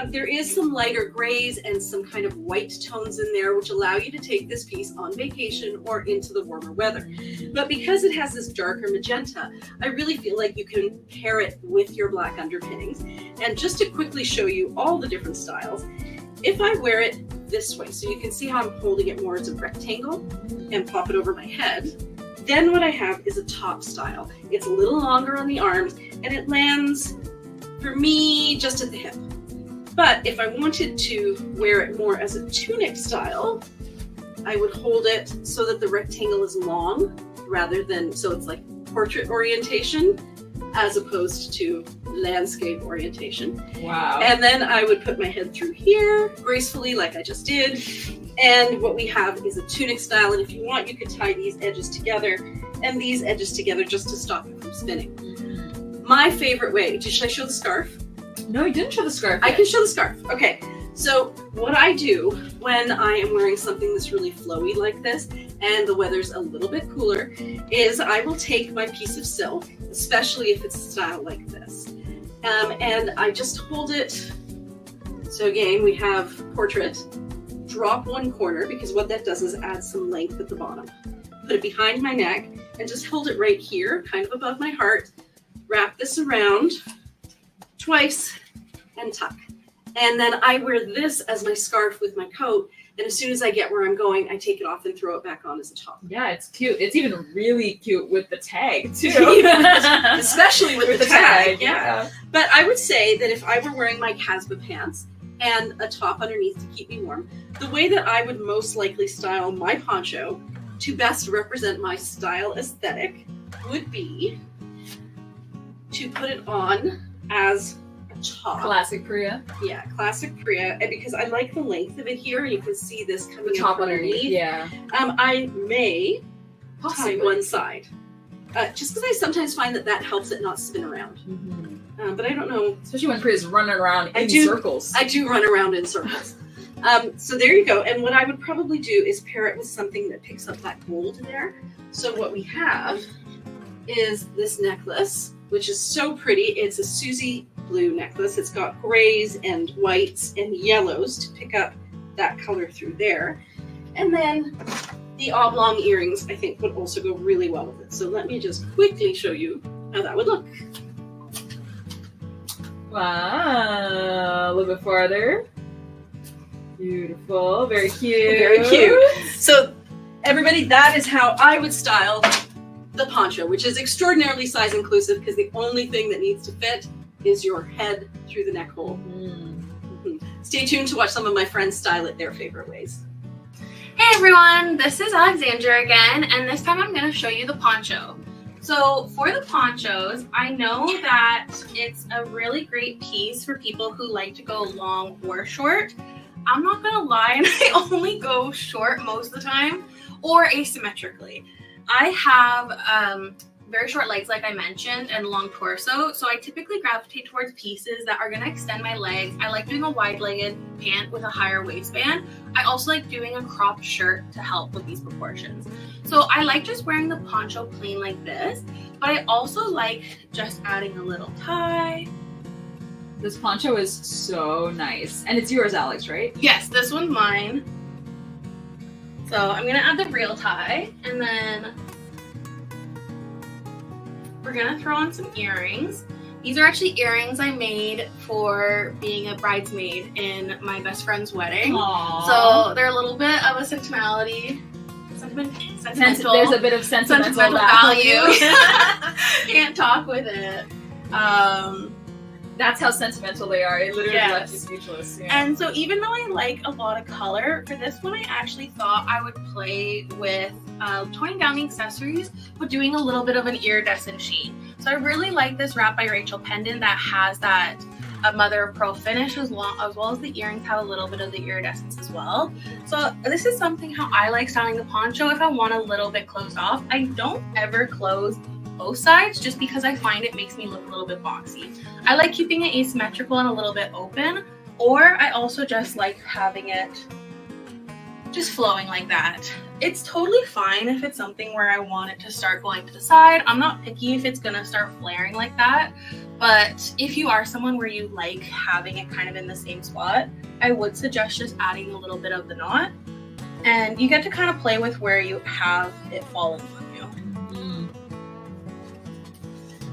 there is some lighter grays and some kind of white tones in there, which allow you to take this piece on vacation or into the warmer weather. But because it has this darker magenta, I really feel like you can pair it with your black underpinnings. And just to quickly show you all the different styles, if I wear it this way, so you can see how I'm holding it more as a rectangle and pop it over my head, then what I have is a top style. It's a little longer on the arms and it lands, for me, just at the hip. But if I wanted to wear it more as a tunic style, I would hold it so that the rectangle is long rather than, so it's like portrait orientation as opposed to landscape orientation. Wow. And then I would put my head through here gracefully like I just did. And what we have is a tunic style. And if you want, you could tie these edges together and these edges together just to stop it from spinning. My favorite way, should I show the scarf? No, you didn't show the scarf. I yet. can show the scarf. Okay. So what I do when I am wearing something that's really flowy like this and the weather's a little bit cooler is I will take my piece of silk, especially if it's a style like this, and I just hold it. So again, we have portrait, drop one corner because what that does is add some length at the bottom. Put it behind my neck and just hold it right here, kind of above my heart. Wrap this around twice and tuck. And then I wear this as my scarf with my coat. And as soon as I get where I'm going, I take it off and throw it back on as a top. Yeah, it's cute. It's even really cute with the tag, too. Especially with the tag. Yeah. Yeah. But I would say that if I were wearing my Casbah pants and a top underneath to keep me warm, the way that I would most likely style my poncho to best represent my style aesthetic would be to put it on as a top. Classic Priya. Yeah, classic Priya. And because I like the length of it here, you can see this coming The top up underneath. Yeah. I may tie Possibly. one side. Just because I sometimes find that helps it not spin around. But I don't know. Especially when Priya's running around in do- circles. I do run around in circles. So there you go. And what I would probably do is pair it with something that picks up that gold there. So what we have is this necklace, which is so pretty. It's a Susie blue necklace. It's got grays and whites and yellows to pick up that color through there. And then the oblong earrings, I think, would also go really well with it. So let me just quickly show you how that would look. Wow. A little bit farther. Beautiful. Very cute. Very cute. So everybody, that is how I would style the poncho, which is extraordinarily size inclusive because the only thing that needs to fit is your head through the neck hole. Stay tuned to watch some of my friends style it their favorite ways. Hey everyone, this is Alexandra again, and this time I'm going to show you the poncho. So for the ponchos, I know that it's a really great piece for people who like to go long or short. I'm not going to lie, and I only go short most of the time or asymmetrically. I have very short legs, like I mentioned, and long torso. So I typically gravitate towards pieces that are going to extend my legs. I like doing a wide-legged pant with a higher waistband. I also like doing a cropped shirt to help with these proportions. So I like just wearing the poncho plain like this, but I also like just adding a little tie. This poncho is so nice. And it's yours, Alex, right? Yes, this one's mine. So I'm gonna add the real tie, and then we're gonna throw on some earrings. These are actually earrings I made for being a bridesmaid in my best friend's wedding. Aww. So they're a little bit of a sentimental. There's a bit of sentimental value. Can't talk with it. That's how sentimental they are. It literally Yes. left you speechless. Yeah. And so even though I like a lot of color, for this one I actually thought I would play with toning down the accessories, but doing a little bit of an iridescent sheen. So I really like this wrap by Rachel pendant that has that mother of pearl finish, as well as the earrings have a little bit of the iridescence as well. So this is something how I like styling the poncho if I want a little bit closed off. I don't ever close both sides just because I find it makes me look a little bit boxy. I like keeping it asymmetrical and a little bit open, or I also just like having it just flowing like that. It's totally fine if it's something where I want it to start going to the side. I'm not picky if it's gonna start flaring like that, but if you are someone where you like having it kind of in the same spot, I would suggest just adding a little bit of the knot, and you get to kind of play with where you have it falling on you.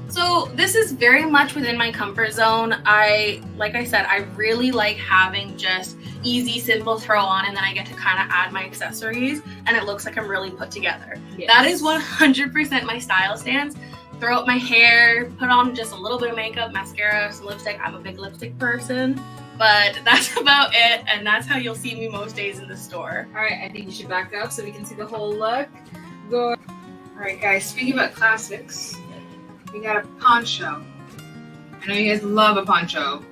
So this is very much within my comfort zone. Like I said, I really like having just easy, simple throw on, and then I get to kind of add my accessories, and it looks like I'm really put together. Yes. That is 100% my style stance. Throw up my hair, put on just a little bit of makeup, mascara, some lipstick. I'm a big lipstick person, but that's about it, and that's how you'll see me most days in the store. All right, I think you should back up so we can see the whole look. Go. All right, guys, speaking about classics, we got a poncho. I know you guys love a poncho.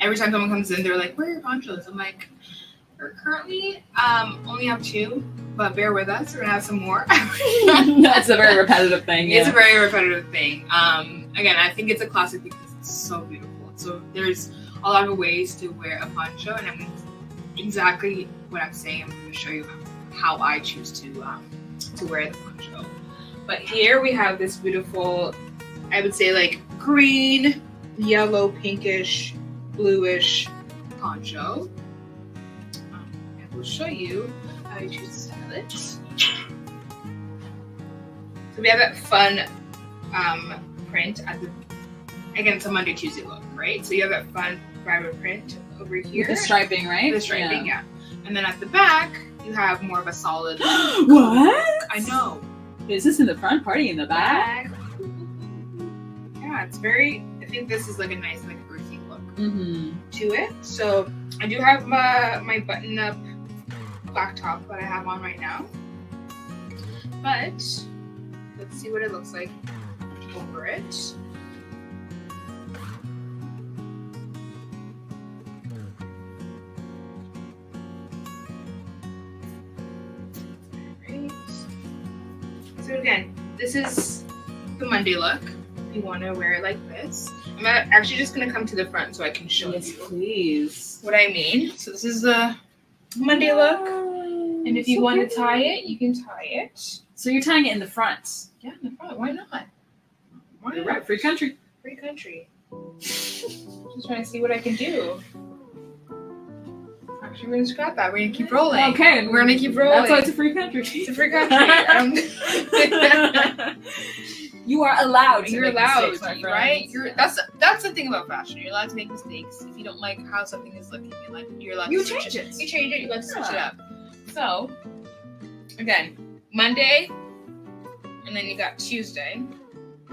Every time someone comes in, they're like, where are your ponchos? I'm like, we're currently only have 2, but bear with us. We're going to have some more. That's a very repetitive thing. It's a very repetitive thing. Again, I think it's a classic because it's so beautiful. So there's a lot of ways to wear a poncho, and I'm exactly what I'm saying. I'm going to show you how I choose to wear the poncho. But here we have this beautiful, I would say like green, yellow, pinkish, bluish poncho. And we'll show you how you choose to style it. So we have that fun print at the, again, it's a Monday, Tuesday look, right? So you have that fun vibrant print over here. With the striping, right? The striping, yeah. And then at the back, you have more of a solid. What? I know. Is this in the front, party in the back? Yeah, it's very, I think this is like a nice, like earthy look Mm-hmm. to it. So I do have my button up black top that I have on right now. But let's see what it looks like over it. Right. So again, this is the Monday look. If you want to wear it like this. I'm actually just going to come to the front so I can show Yes, you please. what I mean. So this is the Monday look. And if you want to tie it, you can tie it. So you're tying it in the front. Yeah, in the front. Why not? Why You're not? right, free country. Free country. Just trying to see what I can do. Actually, we're going to scrap that. We're going to keep rolling. Okay, We're going to keep rolling. That's why it's a free country. It's a free country. You are allowed to You're make allowed, mistakes, my right? friends. That's the thing about fashion. You're allowed to make mistakes. If you don't like how something is looking, you're allowed You to switch change it. You change it. You're allowed to switch it Yeah. up. So, again, Monday, and then you got Tuesday,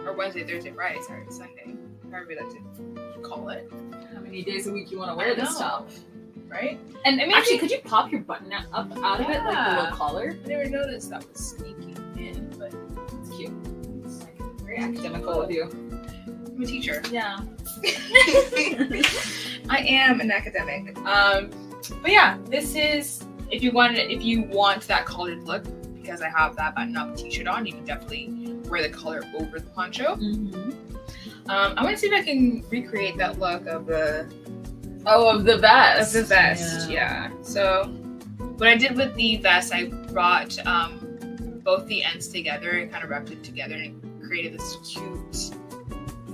or Wednesday, Thursday, Friday, Saturday, Sunday, however you like to call it, How many days a week you want to wear this know. stuff? right? And I mean, actually, could you pop your button up out of it like the Yeah. little collar? I never noticed that was sneaking in, but It's cute. it's like Very academical of you. I'm a teacher. Yeah. I am an academic. But yeah, this is if you want that collared look, because I have that button-up t-shirt on, you can definitely wear the color over the poncho. I want to see if I can recreate that look of the vest. Yeah. So what I did with the vest, I brought both the ends together and kind of wrapped it together and created this cute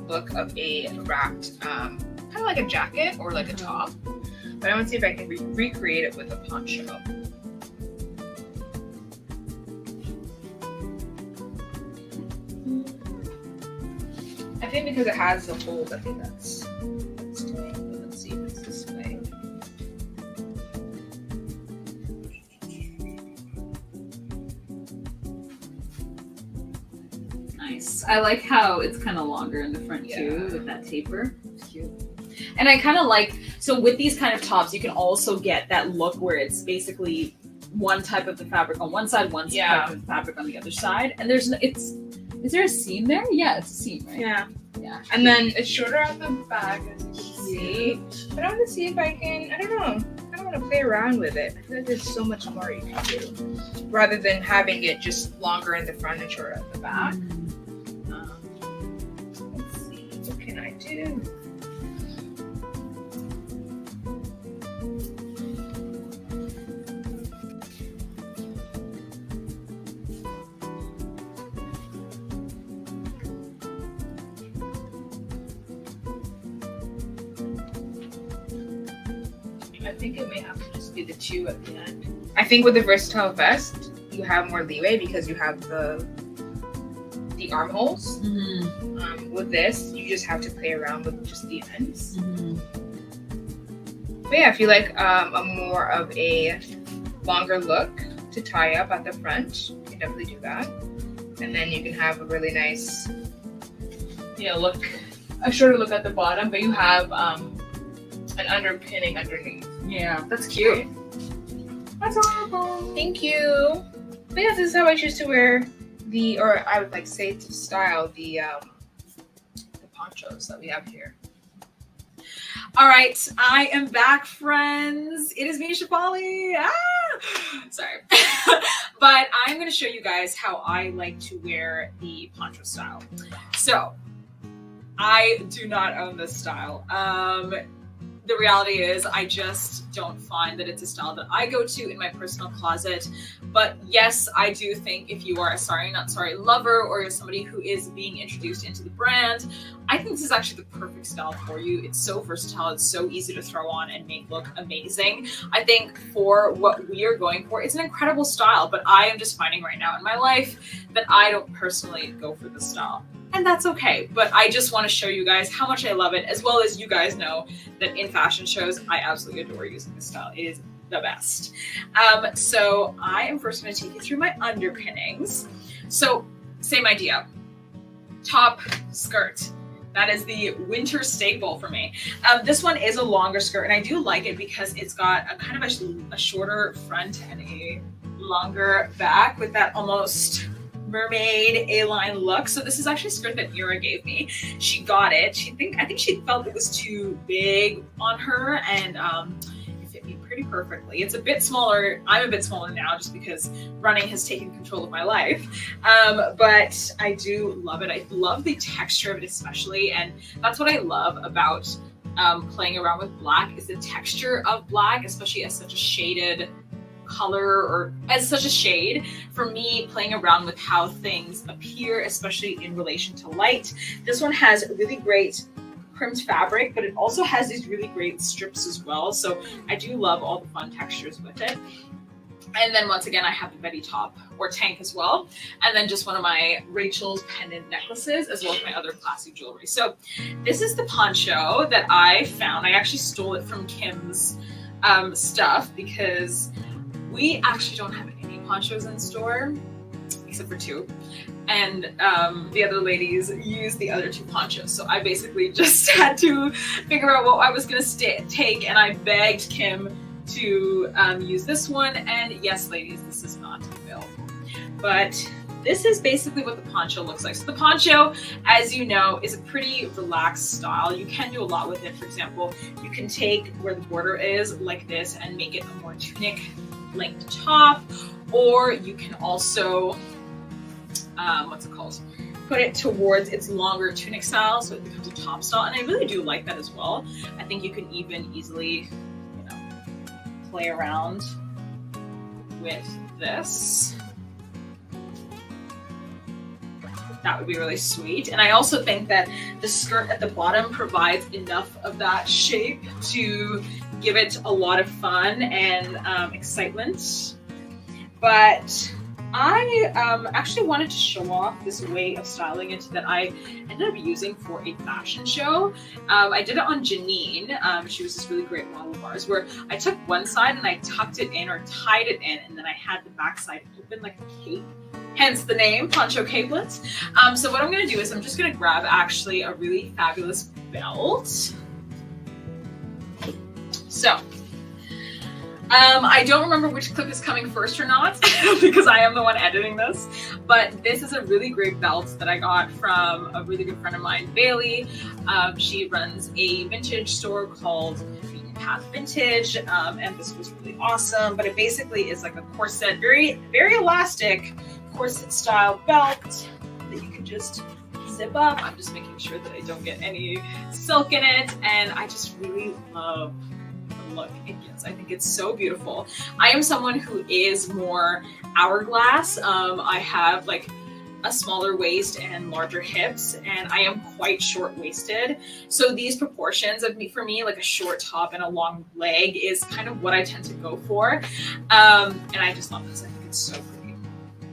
look of a wrapped, kind of like a jacket or like a top. But I want to see if I can recreate it with a poncho. I think because it has the holes, I think that's doing. But let's see if it's this way. Nice. I like how it's kind of longer in the front too, with that taper. It's cute. And I kind of like, so with these kind of tops, you can also get that look where it's basically one type of the fabric on one side, one type of the fabric on the other side. And is there a seam there? Yeah, it's a seam, right? Yeah. Yeah. And then it's shorter at the back, as you can see. But I want to see if I can, I don't know. I want to play around with it. I feel like there's so much more you can do. Rather than having it just longer in the front and shorter at the back. Let's see, what can I do? I think it may have to just be the two at the end. I think with the versatile vest, you have more leeway because you have the armholes. With this, you just have to play around with just the ends. But yeah, if you like a more of a longer look to tie up at the front, you can definitely do that. And then you can have a really nice, look, a shorter look at the bottom, but you have an underpinning underneath. Yeah, that's cute. That's adorable. Thank you. But yeah, this is how I choose to wear or I would like say to style the ponchos that we have here. All right, I am back, friends. It is me, Shapali. Sorry. But I'm going to show you guys how I like to wear the poncho style. So, I do not own this style. The reality is I just don't find that it's a style that I go to in my personal closet. But yes, I do think if you are a sariKNOTsari lover or you're somebody who is being introduced into the brand, I think this is actually the perfect style for you. It's so versatile. It's so easy to throw on and make look amazing. I think for what we are going for, it's an incredible style, but I am just finding right now in my life that I don't personally go for this style. And that's okay, but I just want to show you guys how much I love it, as well as you guys know that in fashion shows, I absolutely adore using this style. It is the best. So I am first going to take you through my underpinnings. So same idea, top, skirt. That is the winter staple for me. This one is a longer skirt, and I do like it because it's got a kind of a shorter front and a longer back with that almost mermaid A-line look. So this is actually a skirt that Ira gave me. She got it. I think she felt it was too big on her, and it fit me pretty perfectly. It's a bit smaller. I'm a bit smaller now just because running has taken control of my life. But I do love it. I love the texture of it especially, and that's what I love about playing around with black is the texture of black, especially as such a shaded color or as such a shade. For me, playing around with how things appear, especially in relation to light. This one has really great crimped fabric, but it also has these really great strips as well. So I do love all the fun textures with it. And then once again, I have the Betty top or tank as well. And then just one of my Rachel's pendant necklaces, as well as my other classy jewelry. So this is the poncho that I found. I actually stole it from Kim's stuff because we actually don't have any ponchos in store, except for two. And the other ladies use the other two ponchos. So I basically just had to figure out what I was going to take, and I begged Kim to use this one. And yes, ladies, this is not available. But this is basically what the poncho looks like. So the poncho, as you know, is a pretty relaxed style. You can do a lot with it. For example, you can take where the border is like this and make it a more tunic length top, or you can also, what's it called? Put it towards its longer tunic style, so it becomes a top style, and I really do like that as well. I think you can even easily, play around with this. That would be really sweet. And I also think that the skirt at the bottom provides enough of that shape to give it a lot of fun and excitement. But I actually wanted to show off this way of styling it that I ended up using for a fashion show. I did it on Janine. She was this really great model of ours, where I took one side and I tucked it in or tied it in, and then I had the back side open like a cape. Hence the name, Poncho Capelet. So what I'm gonna do is I'm just gonna grab actually a really fabulous belt. So, I don't remember which clip is coming first or not because I am the one editing this, but this is a really great belt that I got from a really good friend of mine, Bailey. She runs a vintage store called Path Vintage, and this was really awesome, but it basically is like a corset, very, very elastic corset style belt that you can just zip up. I'm just making sure that I don't get any silk in it, and I just really love the look it gives. I think it's so beautiful. I am someone who is more hourglass. I have like a smaller waist and larger hips, and I am quite short-waisted. So these proportions of for me, like a short top and a long leg is kind of what I tend to go for. And I just love this. I think it's so pretty.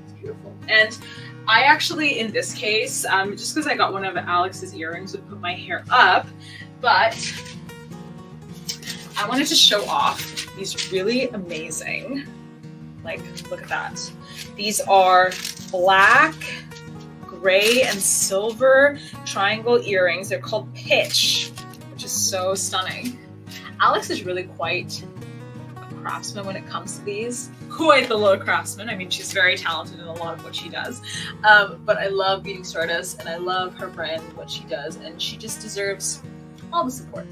It's beautiful. And I actually, in this case, just because I got one of Alex's earrings, would put my hair up, but I wanted to show off these really amazing, like, look at that. These are black, gray, and silver triangle earrings. They're called Pitch, which is so stunning. Alex is really quite a craftsman when it comes to these. Quite the little craftsman. I mean, she's very talented in a lot of what she does. But I love Beating Stardust, and I love her brand and what she does, and she just deserves all the support.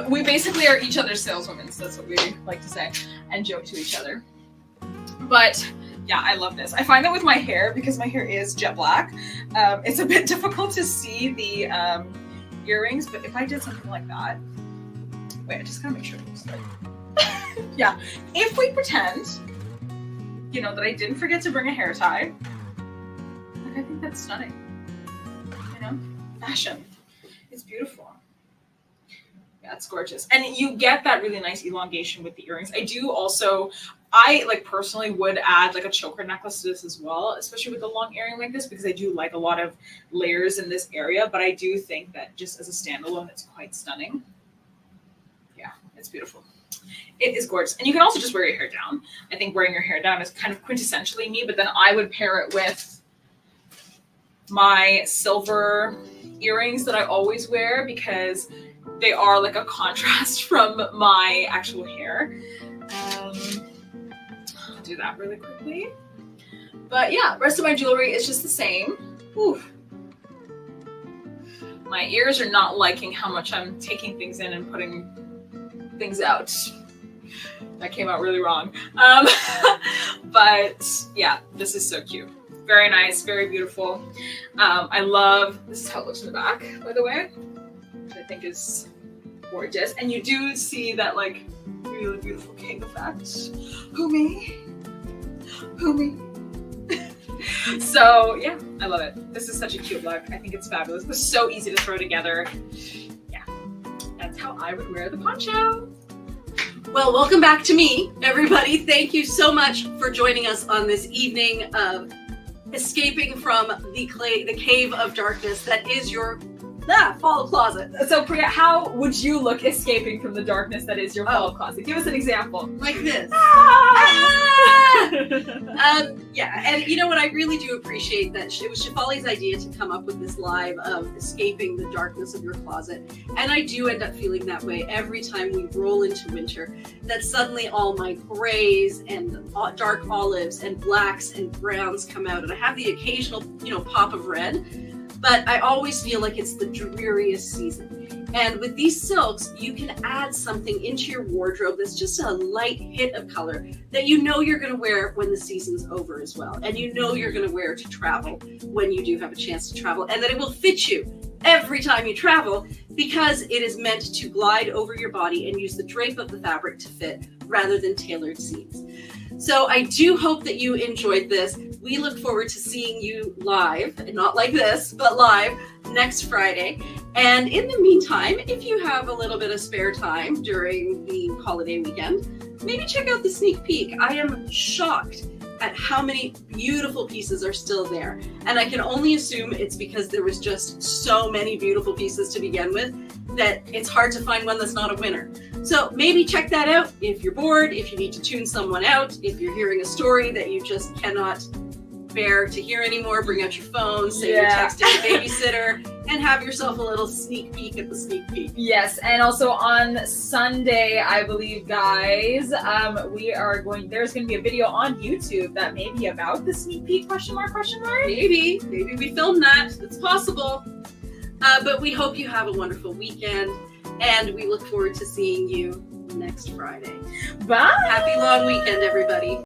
We basically are each other's saleswomen, so that's what we like to say and joke to each other. But yeah, I love this. I find that with my hair, because my hair is jet black, it's a bit difficult to see the earrings, but if I did something like that, wait, I just gotta make sure it's right. Yeah, if we pretend, that I didn't forget to bring a hair tie, like, I think that's stunning. Fashion. It's beautiful. Yeah, it's gorgeous. And you get that really nice elongation with the earrings. I like personally would add like a choker necklace to this as well, especially with a long earring like this, because I do like a lot of layers in this area, but I do think that just as a standalone, it's quite stunning. Yeah, it's beautiful. It is gorgeous. And you can also just wear your hair down. I think wearing your hair down is kind of quintessentially me, but then I would pair it with my silver earrings that I always wear because they are like a contrast from my actual hair. I'll do that really quickly. But yeah, rest of my jewelry is just the same. Whew. My ears are not liking how much I'm taking things in and putting things out. That came out really wrong. But yeah, this is so cute. Very nice, very beautiful. I love, this is how it looks in the back, by the way, which I think is gorgeous. And you do see that like really beautiful king effect. Who me? Who me? So yeah, I love it. This is such a cute look. I think it's fabulous. It's so easy to throw together. Yeah, that's how I would wear the poncho. Well, welcome back to me, everybody. Thank you so much for joining us on this evening of escaping from the cave of darkness that is your fall closet. So Priya, how would you look escaping from the darkness that is your fall closet? Give us an example. Like this. Yeah, and you know what? I really do appreciate that it was Shefali's idea to come up with this live of escaping the darkness of your closet. And I do end up feeling that way every time we roll into winter, that suddenly all my grays and dark olives and blacks and browns come out. And I have the occasional, pop of red. but I always feel like it's the dreariest season. And with these silks, you can add something into your wardrobe that's just a light hit of color that you know you're going to wear when the season's over as well. And you know you're going to wear to travel when you do have a chance to travel, and that it will fit you every time you travel because it is meant to glide over your body and use the drape of the fabric to fit rather than tailored seams. So I do hope that you enjoyed this. We look forward to seeing you live, and not like this, but live next Friday. And in the meantime, if you have a little bit of spare time during the holiday weekend, maybe check out the sneak peek. I am shocked at how many beautiful pieces are still there. And I can only assume it's because there was just so many beautiful pieces to begin with that it's hard to find one that's not a winner. So maybe check that out if you're bored, if you need to tune someone out, if you're hearing a story that you just cannot bear to hear anymore, bring out your phone, say you're texting the babysitter, and have yourself a little sneak peek at the sneak peek. Yes, and also on Sunday, I believe, guys, there's going to be a video on YouTube that may be about the sneak peek, question mark? Maybe we filmed that. It's possible. But we hope you have a wonderful weekend, and we look forward to seeing you next Friday. Bye! Happy long weekend, everybody.